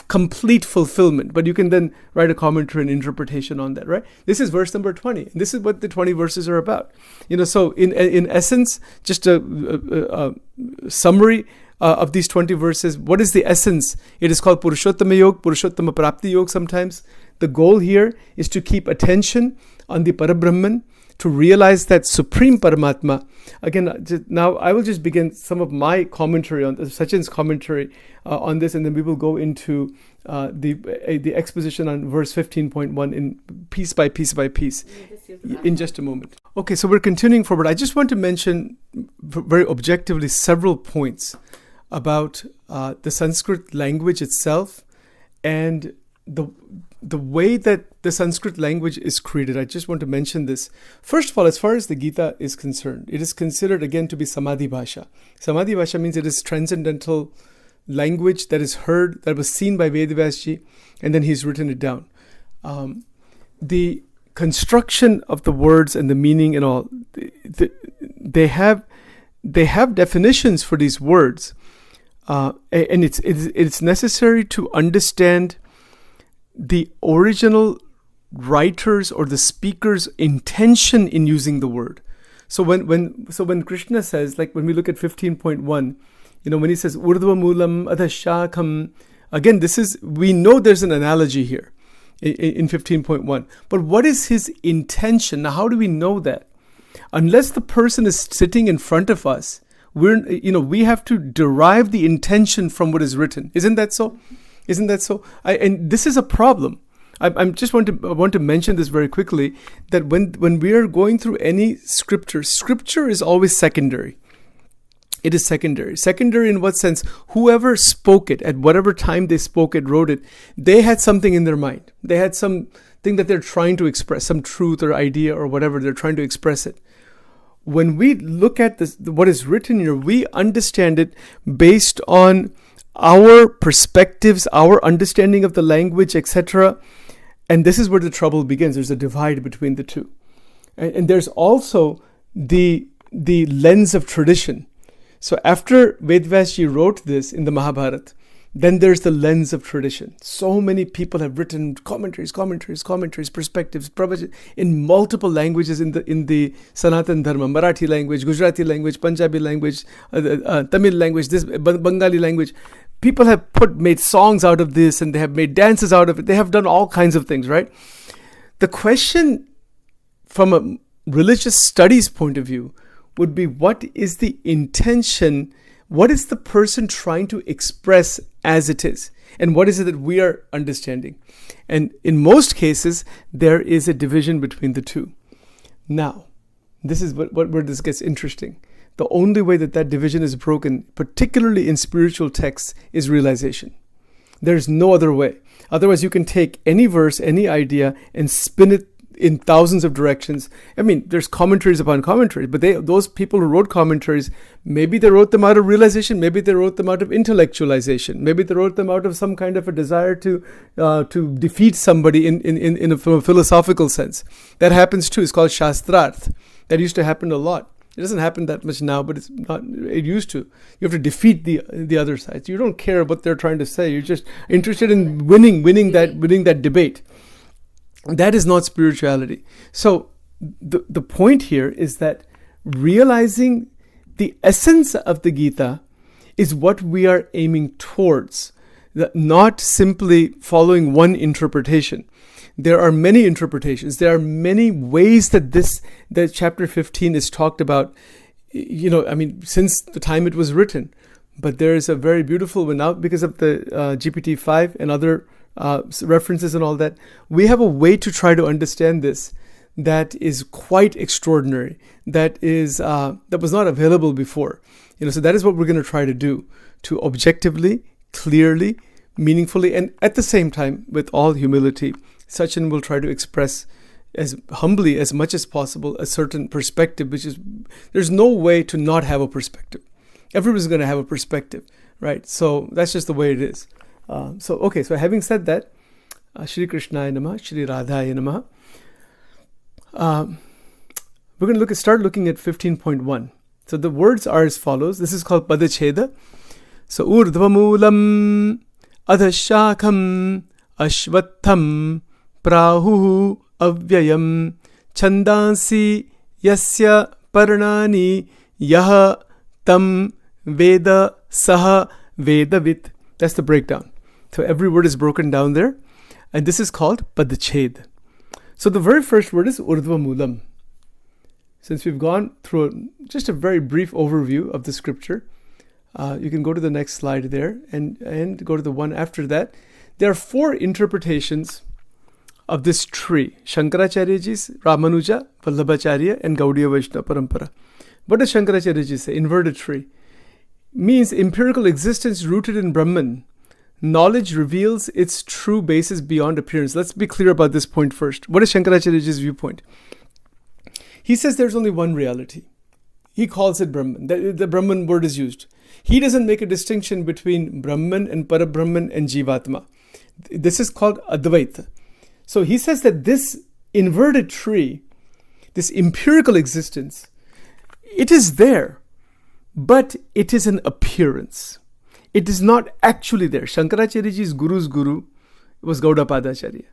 S1: complete fulfillment. But you can then write a commentary and interpretation on that, right? This is verse number 20. And this is what the 20 verses are about. So in essence, just a summary of these 20 verses. What is the essence? It is called Purushottama Yoga, Purushottama Prapti Yoga sometimes. The goal here is to keep attention on the Parabrahman, to realize that Supreme Paramatma. Again, now I will just begin some of my commentary on Sachin's commentary on this, and then we will go into the exposition on verse 15.1 in piece by piece by piece in just a moment. Okay, so we're continuing forward. I just want to mention very objectively several points about the Sanskrit language itself and the way that the Sanskrit language is created. I just want to mention this. First of all, as far as the Gita is concerned, it is considered again to be Samadhi Bhasha. Samadhi Bhasha means it is transcendental language that is heard, that was seen by Vedavyasji, and then he's written it down. The construction of the words and the meaning and all, they have definitions for these words, and it's necessary to understand the original writer's or the speaker's intention in using the word. So when Krishna says, like when we look at 15.1, when he says Urdhva Moolam Adhashakam, again, we know there's an analogy here in 15.1. But what is his intention? Now, how do we know that? Unless the person is sitting in front of us, we have to derive the intention from what is written. Isn't that so? And this is a problem. I want to mention this very quickly, that when we are going through any scripture is always secondary. It is secondary. Secondary in what sense? Whoever spoke it, at whatever time they spoke it, wrote it, they had something in their mind. They had something that they're trying to express, some truth or idea or whatever, they're trying to express it. When we look at this, what is written here, we understand it based on our perspectives, our understanding of the language, etc. And this is where the trouble begins. There's a divide between the two. And there's also the lens of tradition. So after Vedvyasji wrote this in the Mahabharata, Then there's the lens of tradition. So many people have written commentaries, perspectives, pravachan in multiple languages in the Sanatan Dharma, Marathi language, Gujarati language, Punjabi language, Tamil language, this Bengali language. People have made songs out of this, and they have made dances out of it. They have done all kinds of things, right? The question from a religious studies point of view would be, what is the intention? What is the person trying to express as it is? And what is it that we are understanding? And in most cases, there is a division between the two. Now, this is where this gets interesting. The only way that division is broken, particularly in spiritual texts, is realization. There's no other way. Otherwise, you can take any verse, any idea, and spin it in thousands of directions. I mean, there's commentaries upon commentaries, but those people who wrote commentaries, maybe they wrote them out of realization, maybe they wrote them out of intellectualization, maybe they wrote them out of some kind of a desire to defeat somebody from a philosophical sense. That happens too. It's called shastrarth. That used to happen a lot. It doesn't happen that much now, but it used to. You have to defeat the other side. You don't care what they're trying to say. You're just interested in winning that debate. That is not spirituality. So the point here is that realizing the essence of the Gita is what we are aiming towards, not simply following one interpretation. There are many interpretations. There are many ways that chapter 15 is talked about, since the time it was written. But there is a very beautiful one now because of the GPT-5 and other references and all that. We have a way to try to understand this that is quite extraordinary. That was not available before. So that is what we're going to try to do, to objectively, clearly, meaningfully, and at the same time, with all humility, Sachin will try to express as humbly as much as possible a certain perspective, which is, there's no way to not have a perspective. Everybody's going to have a perspective, right? So that's just the way it is. So having said that, Shri Krishnaya Namaha, Shri Radhaya Namaha, we're going to start looking at 15.1. So the words are as follows. This is called Padacheda. So Urdhvamulam Adhashakam Ashvatham Prahu Avyayam Chandansi Yasya Parnani Yaha Tam Veda Saha Vedavit. That's the breakdown. So every word is broken down there. And this is called Padached. So the very first word is Urdhvamulam. Since we've gone through just a very brief overview of the scripture, you can go to the next slide there and go to the one after that. There are 4 interpretations of this tree. Shankaracharyaji's, Ramanuja, Vallabhacharya, and Gaudiya Vaishnava Parampara. What does Shankaracharyaji say? Inverted tree. Means empirical existence rooted in Brahman. Knowledge reveals its true basis beyond appearance. Let's be clear about this point first. What is Shankaracharyaji's viewpoint? He says there's only one reality. He calls it Brahman. The Brahman word is used. He doesn't make a distinction between Brahman and Parabrahman and Jivatma. This is called Advaita. So he says that this inverted tree, this empirical existence, it is there, but it is an appearance. It is not actually there. Shankaracharyaji's guru's guru was Gaudapadacharya.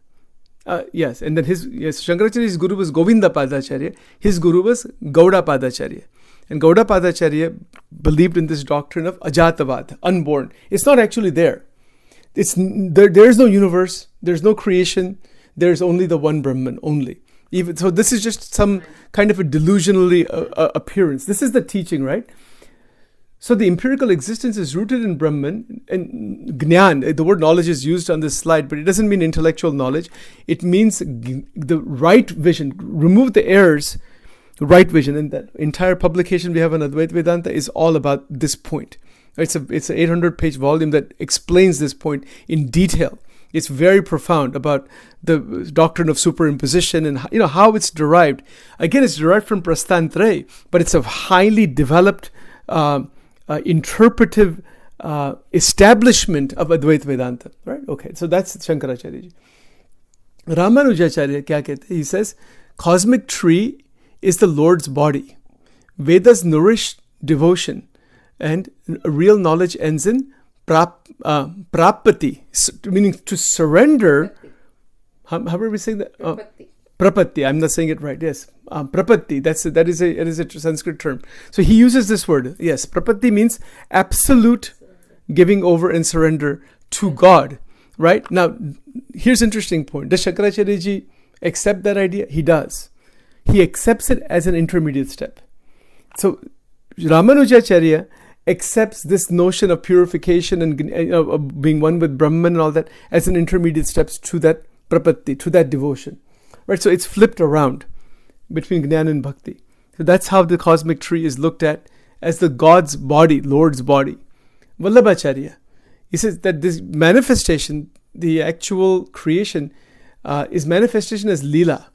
S1: Yes, and then Shankaracharyaji's guru was Govindapadacharya. His guru was Gaudapadacharya. And Gaudapadacharya believed in this doctrine of Ajatavad, unborn. It's not actually there. There's no universe. There's no creation. There's only the one Brahman, only. So this is just some kind of a delusionally appearance. This is the teaching, right? So the empirical existence is rooted in Brahman, and Gnan, the word knowledge is used on this slide, but it doesn't mean intellectual knowledge. It means the right vision. Remove the errors, right vision. And that entire publication we have on Advaita Vedanta is all about this point. It's an 800-page volume that explains this point in detail. It's very profound about the doctrine of superimposition and how it's derived. Again, it's derived from Prastantraya, but it's a highly developed interpretive establishment of Advaita Vedanta, right? Okay, so that's Shankaracharya. Ramanujacharya kya kehte? He says, cosmic tree is the Lord's body. Vedas nourish devotion, and real knowledge ends in prapati, meaning to surrender. How are we saying that? Prapatti. I'm not saying it right. Yes, prapatti. That is a Sanskrit term. So he uses this word. Yes, prapatti means absolute giving over and surrender to God. Right now, here's an interesting point. Does Shankaracharya ji accept that idea? He does. He accepts it as an intermediate step. So Ramanujacharya accepts this notion of purification and being one with Brahman and all that as an intermediate steps to that prapatti, to that devotion. Right? So it's flipped around between Jnana and Bhakti. So that's how the cosmic tree is looked at as the God's body, Lord's body. Vallabhacharya, he says that this manifestation, the actual creation, is manifestation as lila.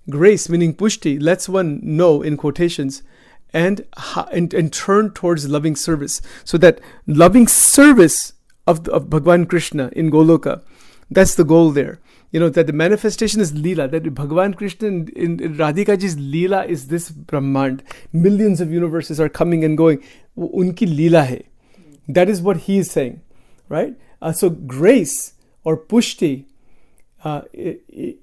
S1: Grace, meaning pushti, lets one know, in quotations, and turn towards loving service. So that loving service of Bhagavan Krishna in Goloka, that's the goal there. That the manifestation is Leela, that Bhagavan Krishna in Radhika ji's Leela is this Brahmand. Millions of universes are coming and going. Unki Leela hai. That is what he is saying, right? So grace or pushti, it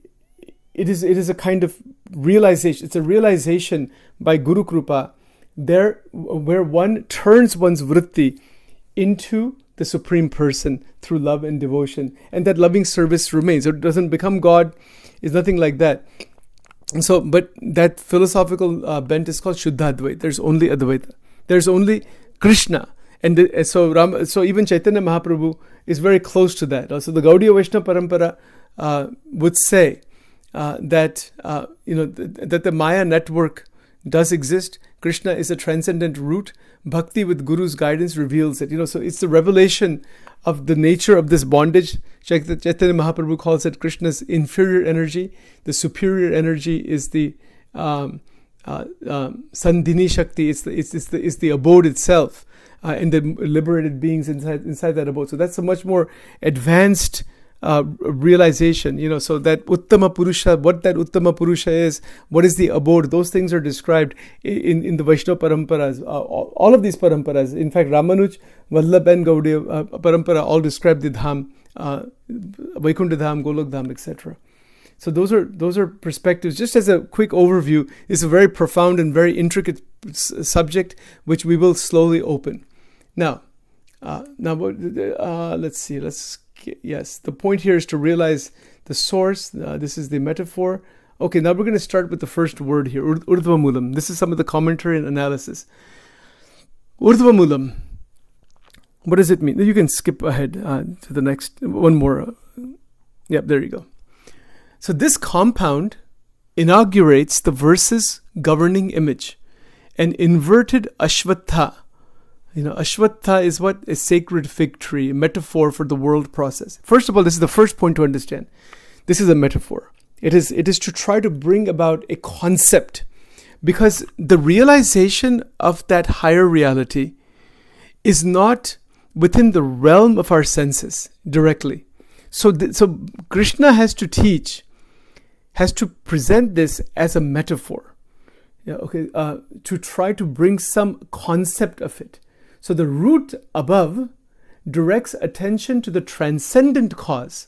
S1: is a kind of realization. It's a realization by Guru Krupa there where one turns one's vritti into the Supreme Person through love and devotion, and that loving service remains. It doesn't become God. It's nothing like that. And so, but that philosophical bent is called Shuddha Advaita. There's only Advaita. There's only Krishna. And so even Chaitanya Mahaprabhu is very close to that. Also, the Gaudiya Vaishnava Parampara would say that the Maya network does exist. Krishna is a transcendent root. Bhakti with Guru's guidance reveals it. So it's the revelation of the nature of this bondage. Chaitanya Mahaprabhu calls it Krishna's inferior energy. The superior energy is the Sandhini Shakti. It's the abode itself, and the liberated beings inside that abode. So that's a much more advanced realization, so that Uttama Purusha, what that Uttama Purusha is, what is the abode, those things are described in the Vaishnava Paramparas, all of these Paramparas. In fact, Ramanuj, Vallabh and Gaudiya Parampara all describe the Dham, Vaikuntha Dham, Golok Dham, etc. So those are perspectives. Just as a quick overview, it's a very profound and very intricate subject, which we will slowly open. Now, let's see. Yes, the point here is to realize the source. This is the metaphor. Okay, now we're going to start with the first word here, Urdhva Moolam. This is some of the commentary and analysis. Urdhva Moolam. What does it mean? You can skip ahead to the next one more. Yep, there you go. So this compound inaugurates the verse's governing image, an inverted Ashvatha. Ashwatha is what? A sacred fig tree, a metaphor for the world process. First of all, this is the first point to understand. This is a metaphor. It is to try to bring about a concept, because the realization of that higher reality is not within the realm of our senses directly. So Krishna has to teach, has to present this as a metaphor. To try to bring some concept of it. So the root above directs attention to the transcendent cause,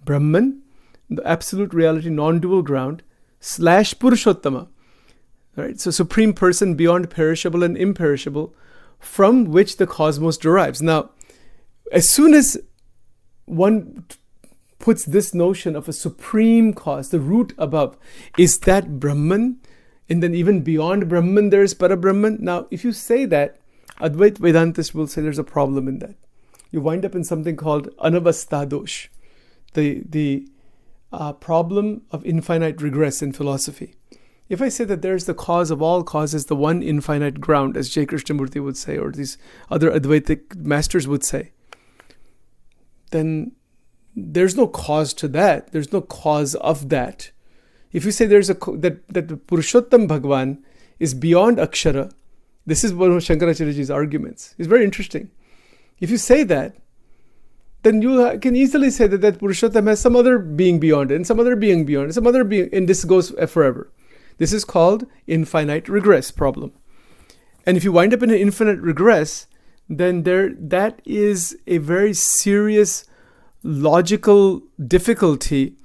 S1: Brahman, the absolute reality, non-dual ground, / Purushottama. Right? So Supreme Person beyond perishable and imperishable, from which the cosmos derives. Now, as soon as one puts this notion of a supreme cause, the root above, is that Brahman? And then even beyond Brahman, there is Parabrahman. Now, if you say that, Advait Vedantists will say there's a problem in that. You wind up in something called Anavasthadosh, the problem of infinite regress in philosophy. If I say that there's the cause of all causes, the one infinite ground, as J. Krishnamurti would say, or these other Advaitic masters would say, then there's no cause to that. There's no cause of that. If you say that the Purushottam Bhagavan is beyond Akshara, this is one of Shankaracharyaji's arguments. It's very interesting. If you say that, then you can easily say that Purushottam has some other being beyond it, and some other being beyond it, some other being, and this goes forever. This is called infinite regress problem. And if you wind up in an infinite regress, then that is a very serious logical difficulty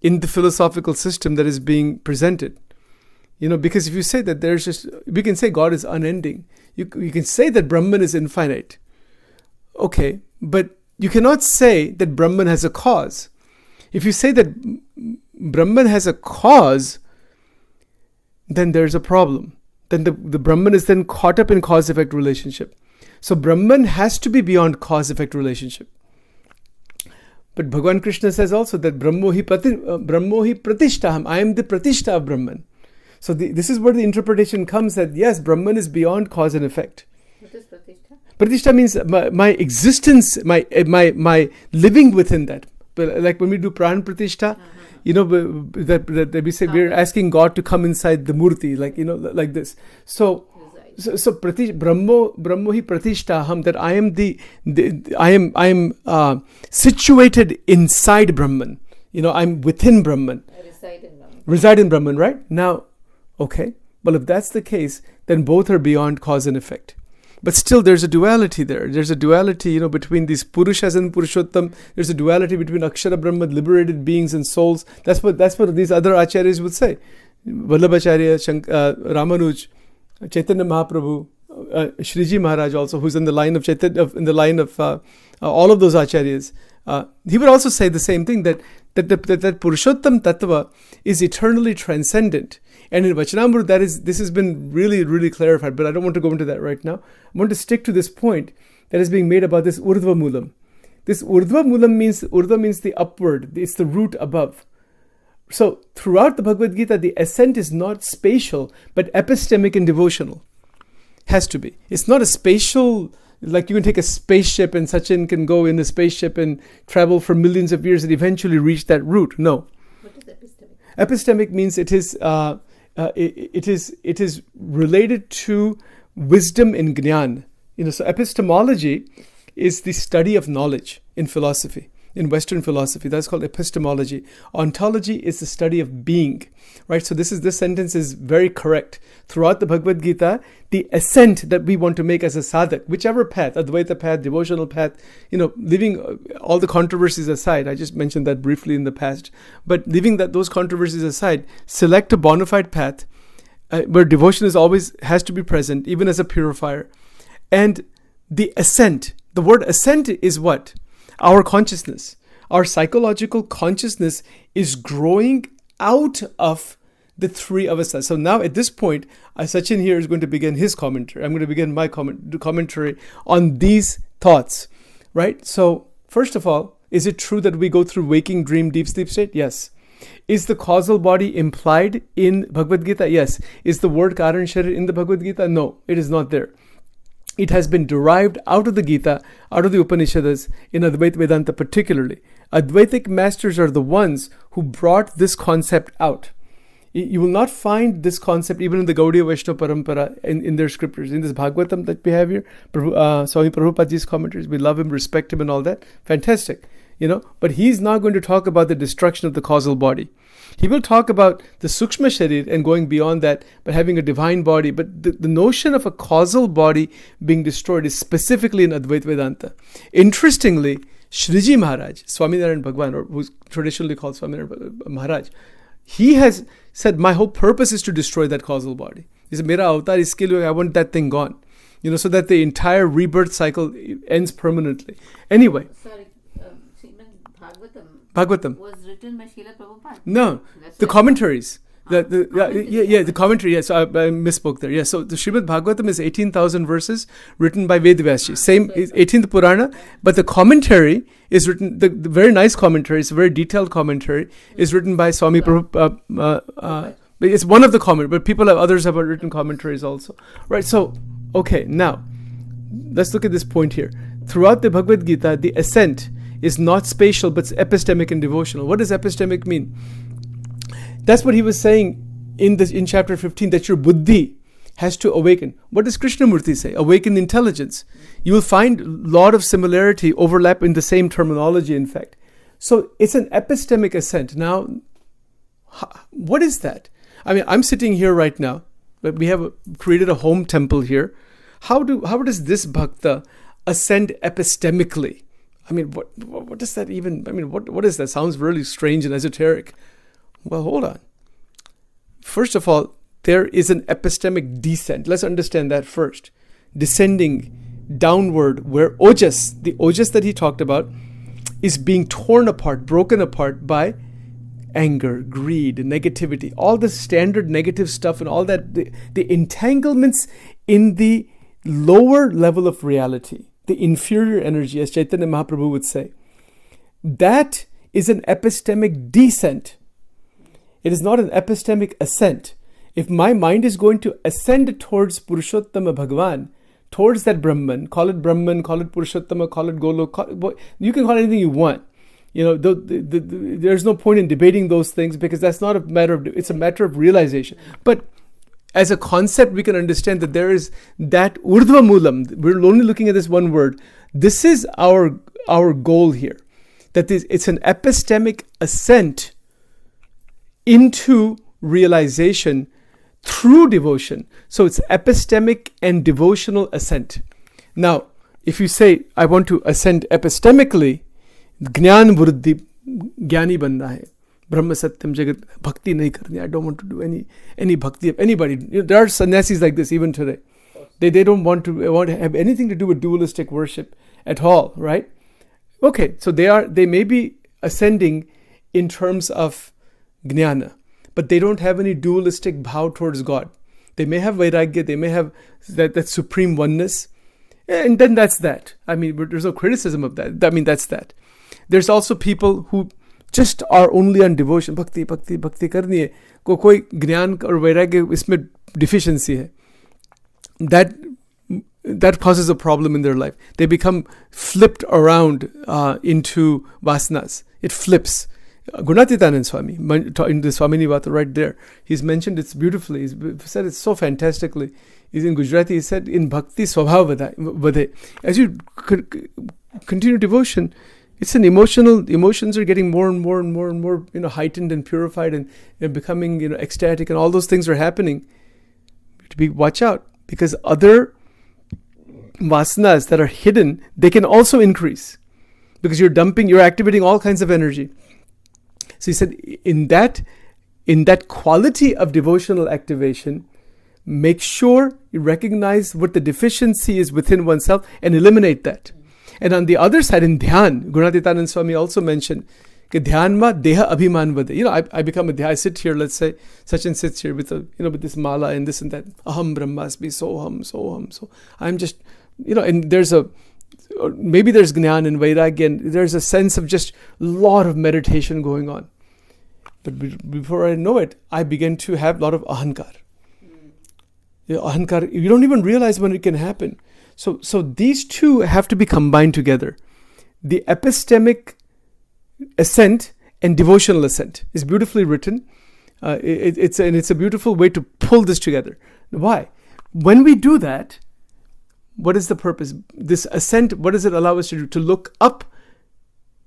S1: in the philosophical system that is being presented. Because if you say that we can say God is unending. You can say that Brahman is infinite. Okay, but you cannot say that Brahman has a cause. If you say that Brahman has a cause, then there's a problem. Then the Brahman is then caught up in cause-effect relationship. So Brahman has to be beyond cause-effect relationship. But Bhagavan Krishna says also that Brahmo hi pratishtaham. I am the pratishtha of Brahman. So this is where the interpretation comes that yes, Brahman is beyond cause and effect.
S2: What is pratishtha?
S1: Pratishtha means my existence, my living within that. But like when we do pran pratishtha, that we say we're asking God to come inside the murti, like this. So Brahmo hi pratishtaham, that I am situated inside Brahman. I'm within Brahman.
S2: I
S1: reside in Brahman, right? Now, okay, well, if that's the case, then both are beyond cause and effect. But still, there's a duality there. There's a duality, between these Purushas and Purushottam. There's a duality between Akshara Brahma, liberated beings and souls. That's what these other acharyas would say. Vallabhacharya, Ramanuj, Chaitanya Mahaprabhu, Shriji Maharaj also, who's in the line of all of those acharyas. He would also say the same thing, that Purushottam Tattva is eternally transcendent. And in Vachanamrut, this has been really, really clarified, but I don't want to go into that right now. I want to stick to this point that is being made about this Urdhva Moolam. This Urdhva Moolam means the upward, it's the root above. So throughout the Bhagavad Gita, the ascent is not spatial, but epistemic and devotional. Has to be. It's not a spatial, like you can take a spaceship and Sachin can go in the spaceship and travel for millions of years and eventually reach that root. No.
S2: What is epistemic?
S1: Epistemic means it is related to wisdom and jnana. So epistemology is the study of knowledge in philosophy, in Western philosophy. That's called epistemology. Ontology is the study of being, right? So this sentence is very correct. Throughout the Bhagavad Gita, the ascent that we want to make as a sadhak, whichever path, Advaita path, devotional path, leaving all the controversies aside, I just mentioned that briefly in the past, but leaving those controversies aside, select a bona fide path where devotion has to be present, even as a purifier. And the ascent, the word ascent is what? Our consciousness, our psychological consciousness is growing out of the three avasthas. So now at this point, Sachin here is going to begin his commentary. I'm going to begin my commentary on these thoughts, right? So first of all, is it true that we go through waking, dream, deep sleep state? Yes. Is the causal body implied in Bhagavad Gita? Yes. Is the word Karan Sharir in the Bhagavad Gita? No, it is not there. It has been derived out of the Gita, out of the Upanishads, in Advaita Vedanta particularly. Advaitic masters are the ones who brought this concept out. You will not find this concept even in the Gaudiya Vaishnava Parampara in their scriptures. In this Bhagavatam that we have here, Swami Prabhupadaji's commentaries, we love him, respect him and all that. Fantastic. But he's not going to talk about the destruction of the causal body. He will talk about the Sukshma Sharir and going beyond that, but having a divine body. But the notion of a causal body being destroyed is specifically in Advaita Vedanta. Interestingly, Shriji Maharaj, Swaminarayan Bhagwan, or who's traditionally called Swaminarayan Maharaj, he has said, my whole purpose is to destroy that causal body. He said, Mera avatar iske liye, I want that thing gone. So that the entire rebirth cycle ends permanently. Anyway.
S2: Sorry,
S1: Bhagavatam
S2: was written by Srila Prabhupada.
S1: No, the commentaries. The commentary. Yes, I misspoke there. Yes, so the Srimad Bhagavatam is 18,000 verses written by Vedvyasji. Same 18th Purana, but the commentary is written. The very nice commentary, it's a very detailed commentary, is written by Swami Prabhupada. It's one of the commentaries, but others have written commentaries also. Right. So okay, now let's look at this point here. Throughout the Bhagavad Gita, the ascent is not spatial, but it's epistemic and devotional. What does epistemic mean? That's what he was saying in chapter 15, that your buddhi has to awaken. What does Krishnamurti say? Awaken intelligence. You will find a lot of similarity, overlap in the same terminology, in fact. So it's an epistemic ascent. Now, what is that? I mean, I'm sitting here right now, but we have created a home temple here. How does this bhakta ascend epistemically. I mean, what does that even, I mean, what is that? Sounds really strange and esoteric. Well, hold on. First of all, there is an epistemic descent. Let's understand that first. Descending downward where ojas, the ojas that he talked about, is being torn apart, broken apart by anger, greed, negativity, all the standard negative stuff and all that, the entanglements in the lower level of reality, the inferior energy, as Chaitanya Mahaprabhu would say. That is an epistemic descent. It is not an epistemic ascent. If my mind is going to ascend towards Purushottama Bhagavan, towards that Brahman, call it Purushottama, call it Golok, you can call it anything you want. You know, there's no point in debating those things because that's not a matter of, it's a matter of realization. But as a concept, we can understand that there is that Urdhva Moolam. We're only looking at this one word. This is our goal here. That it's an epistemic ascent into realization through devotion. So it's epistemic and devotional ascent. Now, if you say, I want to ascend epistemically, Jnana Vriddhi, Jnani banna hai. Brahma Satyam Jagat, Bhakti nahi karni. I don't want to do any bhakti of anybody. You know, there are sannyasis like this even today. They don't want to have anything to do with dualistic worship at all, right? Okay, so they may be ascending in terms of Jnana, but they don't have any dualistic bhav towards God. They may have vairagya, they may have that supreme oneness, and then that's that. I mean, there's no criticism of that. I mean, that's that. There's also people who just are only on devotion, bhakti करनी है, कोई ज्ञान और वैराग्य इसमें deficiency है. That causes a problem in their life. They become flipped around into vasanas. It flips. Gunatitanand Swami, in the Swamini Vata right there, he's mentioned it beautifully. He's said it so fantastically. He's in Gujarati. He said, in bhakti swabhav vadhe. As you continue devotion, it's an emotions are getting more and more, heightened and purified and becoming, ecstatic, and all those things are happening. Watch out, because other vasanas that are hidden, they can also increase because you're activating all kinds of energy. So he said, in that quality of devotional activation, make sure you recognize what the deficiency is within oneself and eliminate that. And on the other side, in Dhyan, Gunatitanand Swami also mentioned, Dhyan ma deha abhiman vade. I become a dhyan. I sit here, let's say, Sachin sits here with with this mala and this and that. Aham brahmasmi, soham. So I'm just, and maybe there's Jnana and Vairagya, and there's a sense of just a lot of meditation going on. But before I know it, I begin to have a lot of ahankar. Ahankar, you don't even realize when it can happen. So these two have to be combined together. The epistemic ascent and devotional ascent is beautifully written. It's a beautiful way to pull this together. Why? When we do that, what is the purpose? This ascent, what does it allow us to do? To look up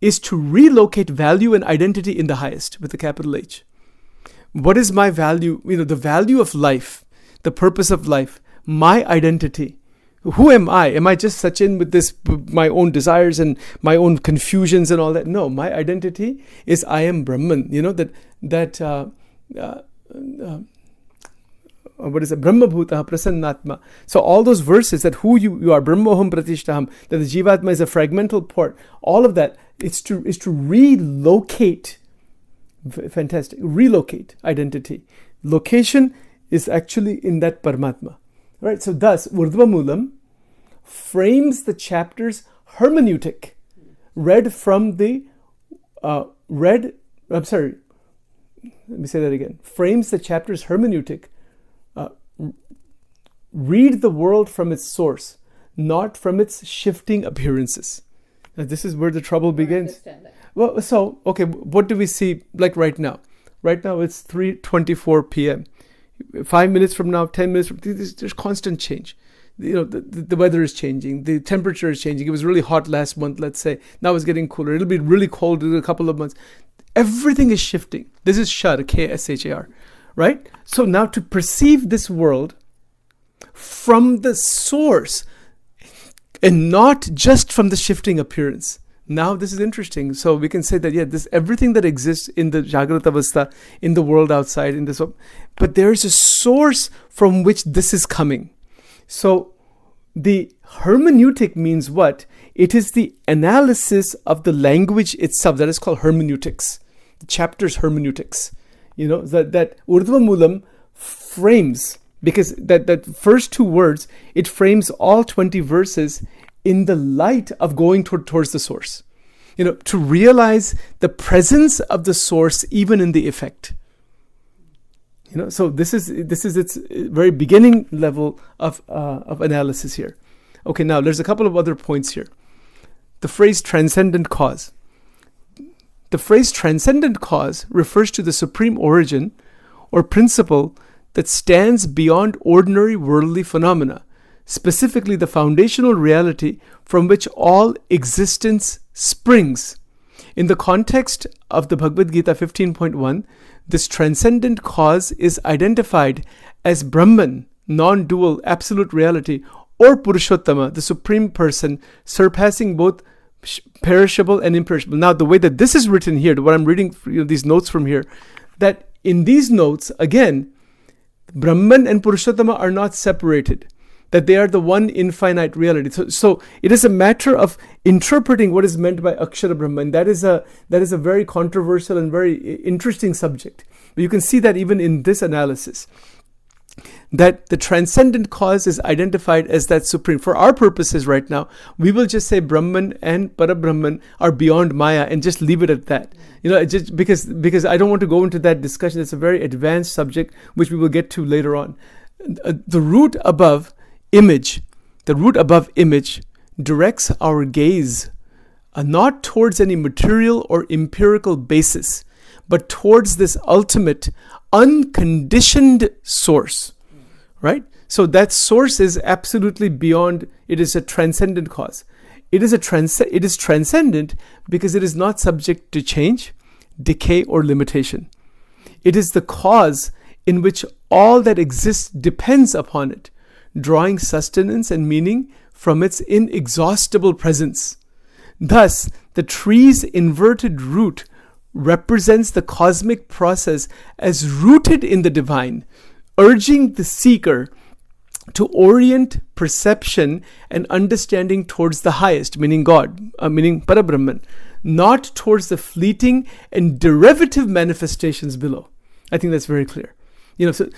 S1: is to relocate value and identity in the highest with a capital H. What is my value? The value of life, the purpose of life, my identity. Who am I? Am I just Sachin with my own desires and my own confusions and all that? No, my identity is I am Brahman. What is it? Brahma Bhutah Prasannatma. So all those verses that who you are, Brahmoham Pratishtaham, that the Jivatma is a fragmental part, all of that is to relocate. Fantastic. Relocate identity. Location is actually in that Paramatma. Right? So thus, Urdhva Moolam frames the chapter's hermeneutic, read from the frames the chapter's hermeneutic. Read the world from its source, not from its shifting appearances. Now, this is where the trouble begins. Well, so, okay, what do we see like right now? Right now it's 3:24 p.m. 5 minutes from now, 10 minutes from now, there's constant change. The weather is changing. The temperature is changing. It was really hot last month, let's say. Now it's getting cooler. It'll be really cold in a couple of months. Everything is shifting. This is Shar, K-S-H-A-R, right? So now to perceive this world from the source, and not just from the shifting appearance. Now this is interesting. So we can say that, this everything that exists in the Jagrata Avastha, in the world outside, in this, but there is a source from which this is coming. So the hermeneutic means what? It is the analysis of the language itself. That is called hermeneutics. The chapter's hermeneutics. That Urdhva Moolam frames, because that first two words, it frames all 20 verses in the light of going towards the source. To realize the presence of the source even in the effect. So this is its very beginning level of analysis here. Okay, now there's a couple of other points here. The phrase transcendent cause. The phrase transcendent cause refers to the supreme origin or principle that stands beyond ordinary worldly phenomena, specifically the foundational reality from which all existence springs. In the context of the Bhagavad Gita 15.1, this transcendent cause is identified as Brahman, non-dual absolute reality, or Purushottama, the supreme person, surpassing both perishable and imperishable. Now, the way that this is written here, what I'm reading, these notes from here, that in these notes, again, Brahman and Purushottama are not separated, that they are the one infinite reality. So it is a matter of interpreting what is meant by Akshara Brahman. That is a very controversial and very interesting subject. But you can see that even in this analysis, that the transcendent cause is identified as that supreme. For our purposes right now, we will just say Brahman and Parabrahman are beyond Maya and just leave it at that. Just because I don't want to go into that discussion. It's a very advanced subject which we will get to later on. The root above image directs our gaze not towards any material or empirical basis, but towards this ultimate unconditioned source, right? So that source is absolutely beyond. It is a transcendent cause. It is transcendent because it is not subject to change, decay, or limitation. It is the cause in which all that exists depends upon it, drawing sustenance and meaning from its inexhaustible presence. Thus, the tree's inverted root represents the cosmic process as rooted in the divine, urging the seeker to orient perception and understanding towards the highest, meaning God, meaning Parabrahman, not towards the fleeting and derivative manifestations below. I think that's very clear.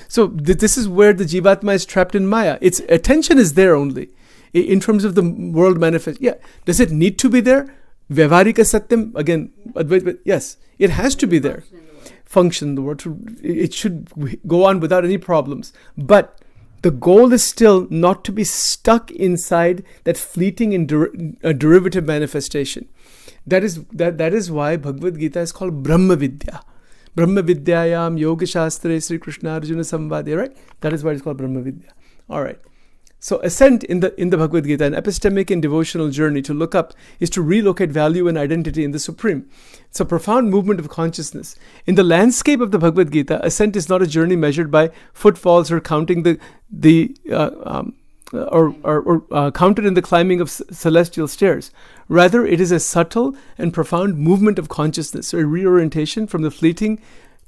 S1: So this is where the Jivatma is trapped in Maya. Its attention is there only in terms of the world manifest. Yeah, does it need to be there? Vyavaharika Satyam, again, Advaita, yes, it has to be there. Function in the world. It should go on without any problems. But the goal is still not to be stuck inside that fleeting and derivative manifestation. That is why Bhagavad Gita is called Brahma Vidya. Brahma Vidyayam Yoga Shastre Sri Krishna Arjuna Samvade, right? That is why it's called Brahma Vidya. All right. So ascent in the Bhagavad Gita, an epistemic and devotional journey to look up, is to relocate value and identity in the Supreme. It's a profound movement of consciousness. In the landscape of the Bhagavad Gita, ascent is not a journey measured by footfalls or counting counted in the climbing of celestial stairs. Rather, it is a subtle and profound movement of consciousness, a reorientation from the fleeting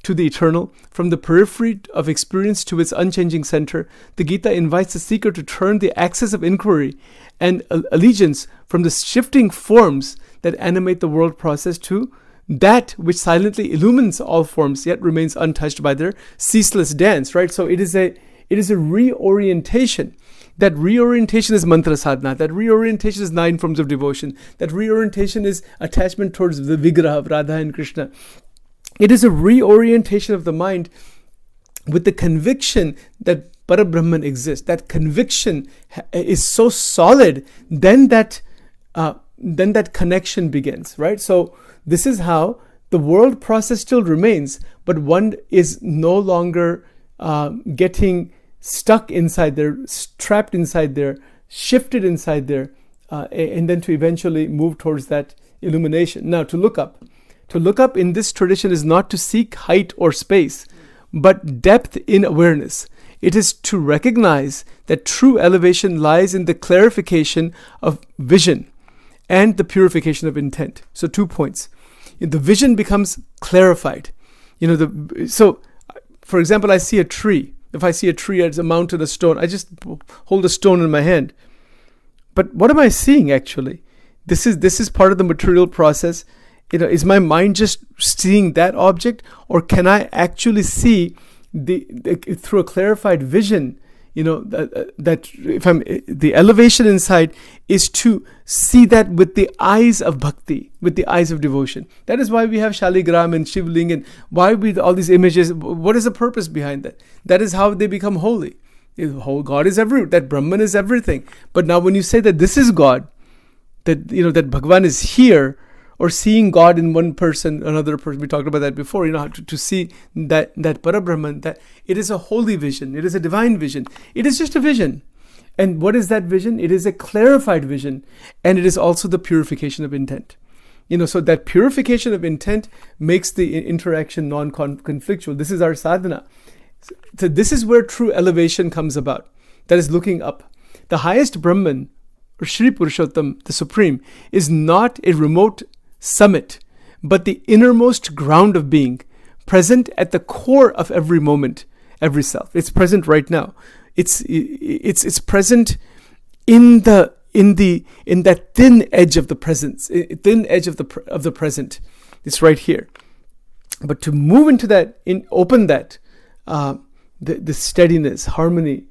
S1: to the eternal, from the periphery of experience to its unchanging center. The Gita invites the seeker to turn the axis of inquiry and allegiance from the shifting forms that animate the world process to that which silently illumines all forms yet remains untouched by their ceaseless dance, right? So it is a reorientation. That reorientation is mantra sadhana. That reorientation is 9 forms of devotion. That reorientation is attachment towards the vigraha of Radha and Krishna. It is a reorientation of the mind with the conviction that Parabrahman exists. That conviction is so solid, then that connection begins, right? So this is how the world process still remains, but one is no longer getting stuck inside there, trapped inside there, shifted inside there, and then to eventually move towards that illumination. Now, to look up. To look up in this tradition is not to seek height or space, but depth in awareness. It is to recognize that true elevation lies in the clarification of vision and the purification of intent. So 2 points. The vision becomes clarified. So for example, I see a tree. If I see a tree as a mountain, a stone, I just hold a stone in my hand. But what am I seeing actually? This is part of the material process. Is my mind just seeing that object, or can I actually see through a clarified vision? That if the elevation inside is to see that with the eyes of bhakti, with the eyes of devotion. That is why we have Shaligram and Shivling, and why all these images. What is the purpose behind that? That is how they become holy. God is everywhere. That Brahman is everything. But now, when you say that this is God, that that Bhagavan is here, or seeing God in one person, another person. We talked about that before. To see that Parabrahman, that it is a holy vision. It is a divine vision. It is just a vision. And what is that vision? It is a clarified vision. And it is also the purification of intent. So that purification of intent makes the interaction non-conflictual. This is our sadhana. So this is where true elevation comes about. That is looking up. The highest Brahman, or Shri Purushottam, the Supreme, is not a remote summit, but the innermost ground of being, present at the core of every moment, every self. It's present right now. It's present in that thin edge of the presence, thin edge of the present. It's right here. But to move into that, open that, the steadiness, harmony,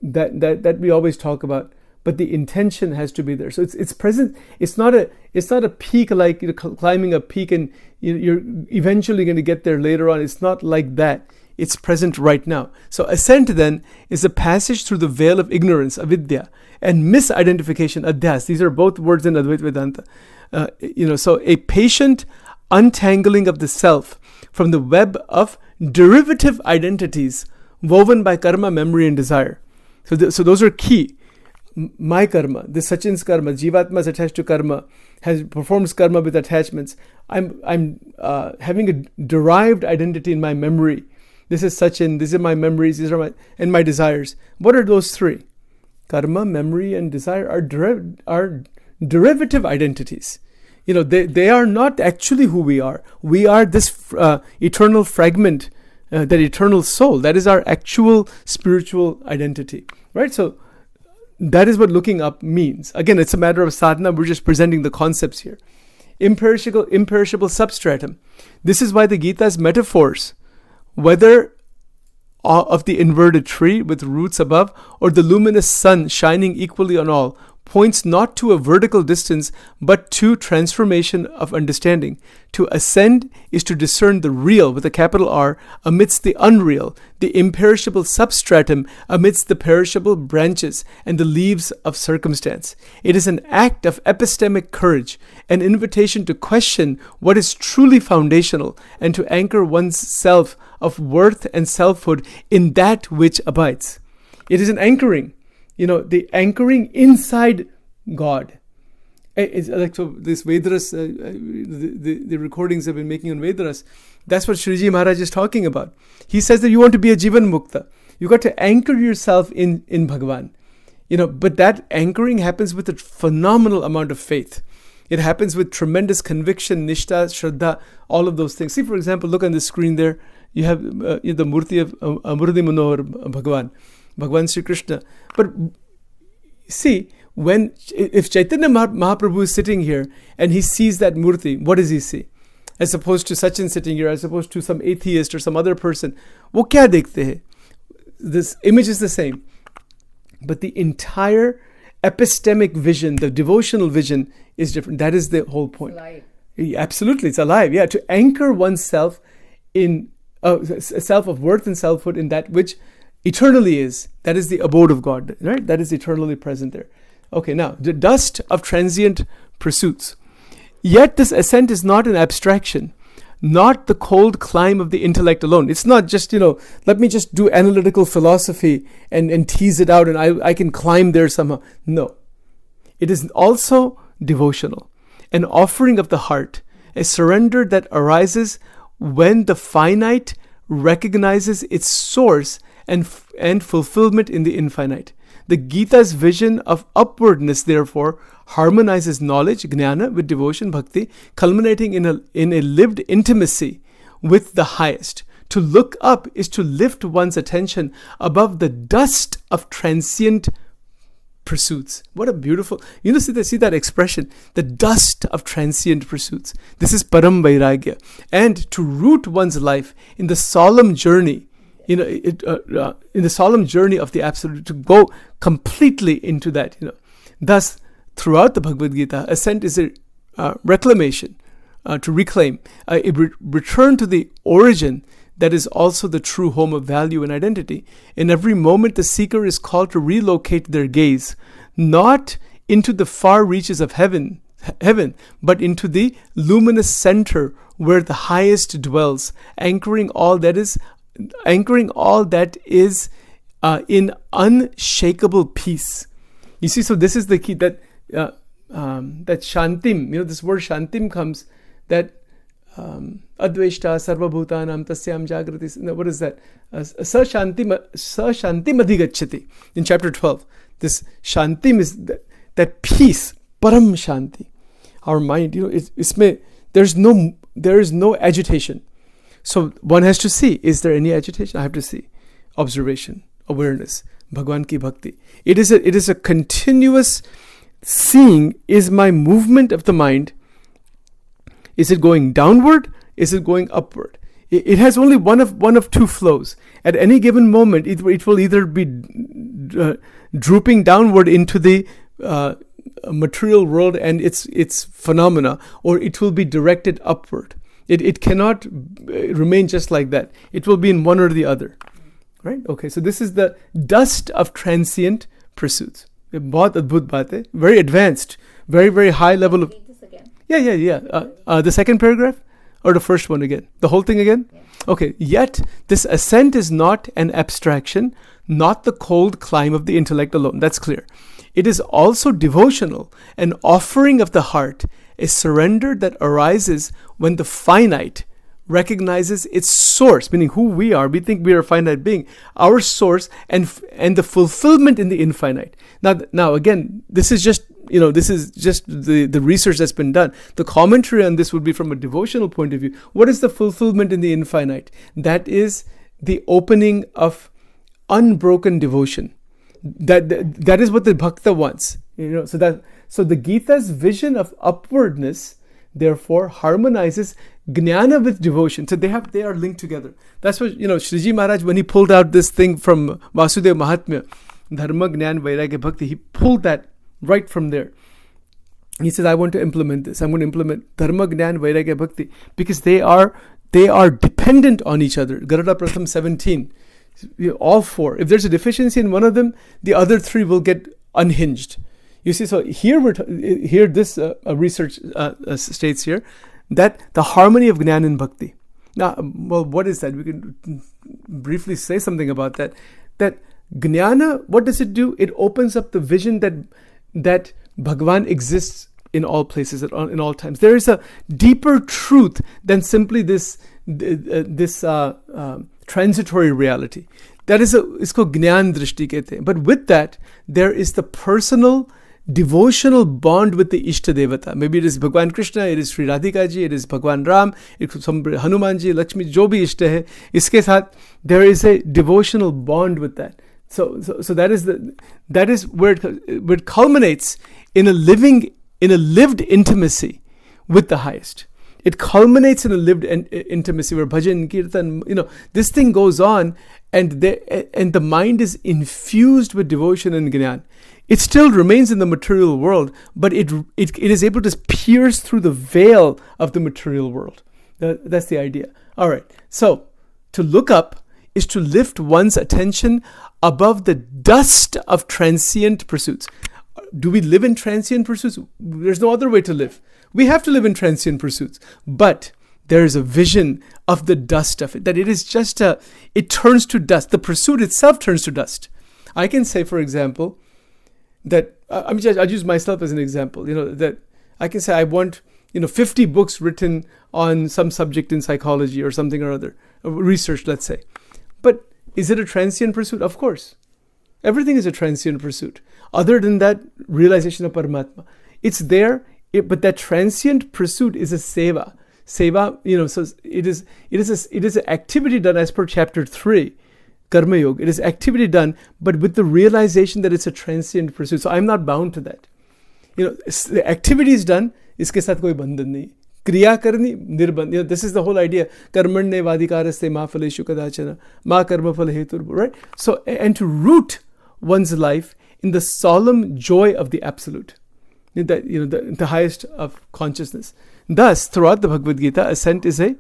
S1: that we always talk about. But the intention has to be there. So it's present. It's not a peak like climbing a peak and you're eventually going to get there later on. It's not like that. It's present right now. So ascent then is a passage through the veil of ignorance, avidya, and misidentification, adhyas. These are both words in Advaita Vedanta. So a patient untangling of the self from the web of derivative identities woven by karma, memory, and desire. So those are key. My karma, the Sachin's karma, Jivatma is attached to karma, performs karma with attachments. I'm having a derived identity in my memory. This is Sachin, these are my memories, these are my desires. What are those three? Karma, memory, and desire are derivative identities. They are not actually who we are. We are this eternal fragment, that eternal soul. That is our actual spiritual identity, right? So that is what looking up means. Again, it's a matter of sadhana. We're just presenting the concepts here. Imperishable substratum. This is why the Gita's metaphors, whether of the inverted tree with roots above or the luminous sun shining equally on all, points not to a vertical distance, but to transformation of understanding. To ascend is to discern the real, with a capital R, amidst the unreal, the imperishable substratum amidst the perishable branches and the leaves of circumstance. It is an act of epistemic courage, an invitation to question what is truly foundational, and to anchor one's self of worth and selfhood in that which abides. It is an anchoring. The anchoring inside God. It's like, so this Vedas, the recordings I've been making on Vedas, that's what Shriji Maharaj is talking about. He says that you want to be a Jivan Mukta. You got to anchor yourself in Bhagavan. But that anchoring happens with a phenomenal amount of faith. It happens with tremendous conviction, nishta, shraddha, all of those things. See, for example, look on the screen there. You have the Murti of Amurdi Manohar Bhagavan Shree Krishna. But see, if Chaitanya Mahaprabhu is sitting here and he sees that Murti, what does he see? As opposed to Sachin sitting here, as opposed to some atheist or some other person, wo kya dekhte hai? This image is the same. But the entire epistemic vision, the devotional vision is different. That is the whole point.
S2: Alive.
S1: Absolutely, it's alive. Yeah, to anchor oneself in a self of worth and selfhood in that which eternally is. That is the abode of God, right? That is eternally present there. Okay, now, the dust of transient pursuits. Yet this ascent is not an abstraction, not the cold climb of the intellect alone. It's not just, let me just do analytical philosophy and tease it out and I can climb there somehow. No. It is also devotional, an offering of the heart, a surrender that arises when the finite recognizes its source and fulfillment in the infinite. The Gita's vision of upwardness, therefore, harmonizes knowledge, jnana, with devotion, bhakti, culminating in a lived intimacy with the highest. To look up is to lift one's attention above the dust of transient pursuits. What a beautiful, see that expression, the dust of transient pursuits. This is param vairagya. And to root one's life in the solemn journey, in the solemn journey of the Absolute, to go completely into that. Thus, throughout the Bhagavad Gita, ascent is a reclamation, to reclaim, a return to the origin that is also the true home of value and identity. In every moment, the seeker is called to relocate their gaze, not into the far reaches of heaven, but into the luminous center where the highest dwells, anchoring all that is in unshakable peace. You see, so this is the key, that shantim, this word shantim comes, that adveshta sarvabhutanam tasyam jagrati. What is that? Sa shantim adhigacchati. In chapter 12, this shantim is that peace, param shanti. Our mind, there is no agitation. So one has to see, is there any agitation? I have to see. Observation, awareness, Bhagwan ki bhakti. It is a continuous seeing. Is my movement of the mind, is it going downward? Is it going upward? It has only one of two flows. At any given moment, it will either be drooping downward into the material world and its phenomena, or it will be directed upward. It cannot remain just like that. It will be in one or the other. Right? Okay, so this is the dust of transient pursuits. बहुत अद्भुत बात है. Very advanced, very, very high level of... Yeah. The second paragraph? Or the first one again? The whole thing again? Yeah. Okay. Yet, this ascent is not an abstraction, not the cold climb of the intellect alone. That's clear. It is also devotional, an offering of the heart, a surrender that arises when the finite recognizes its source, meaning who we are. We think we are a finite being. Our source and the fulfillment in the infinite. Now again, this is just the research that's been done. The commentary on this would be from a devotional point of view. What is the fulfillment in the infinite? That is the opening of unbroken devotion. That is what the bhakta wants. So the Gita's vision of upwardness, therefore, harmonizes jnana with devotion. So they are linked together. That's what, Shriji Maharaj, when he pulled out this thing from Vasudeva Mahatmya, Dharma, Jnana, Vairagya, Bhakti, he pulled that right from there. He says, I want to implement this. I'm going to implement Dharma, Jnana, Vairagya, Bhakti, because they are dependent on each other. Garuda Pratham 17, all four. If there's a deficiency in one of them, the other three will get unhinged. You see, so here this research states here that the harmony of Jnana and Bhakti. Now, well, what is that? We can briefly say something about that. That Jnana, what does it do? It opens up the vision that Bhagavan exists in all places, in all times. There is a deeper truth than simply this transitory reality. That is isko Jnana Drishti kehte hain. But with that, there is the personal devotional bond with the Ishta Devata. Maybe it is Bhagavan Krishna, it is Sri Radhika ji, it is Bhagavan Ram, it is Hanuman ji, Lakshmi, jo bhi Ishta hai, iske saath, there is a devotional bond with that. So that is where it culminates in a lived intimacy with the highest. It culminates in a lived intimacy where bhajan, kirtan, this thing goes on, and the mind is infused with devotion and jnana. It still remains in the material world, but it is able to pierce through the veil of the material world. That's the idea. All right. So to look up is to lift one's attention above the dust of transient pursuits. Do we live in transient pursuits? There's no other way to live. We have to live in transient pursuits. But there is a vision of the dust of it, that it is just it turns to dust. The pursuit itself turns to dust. I can say, for example, that, I'll use myself as an example, that I can say I want, 50 books written on some subject in psychology or something or other, research, let's say. But Is it a transient pursuit? Of course. Everything is a transient pursuit. Other than that realization of Paramatma. It's there, but that transient pursuit is a seva. Seva, so it is an activity done as per chapter 3, Karma Yoga. It is activity done, but with the realization that it's a transient pursuit. So I'm not bound to that. The activity is done, iske saath koi bandhan nahi. Kriya karni, nirbandh. This is the whole idea. Karmanye vadikaraste ma phaleshu kadachana, ma karma phal hetur, right? So, and to root one's life in the solemn joy of the absolute, the highest of consciousness. Thus, throughout the Bhagavad Gita, ascent is a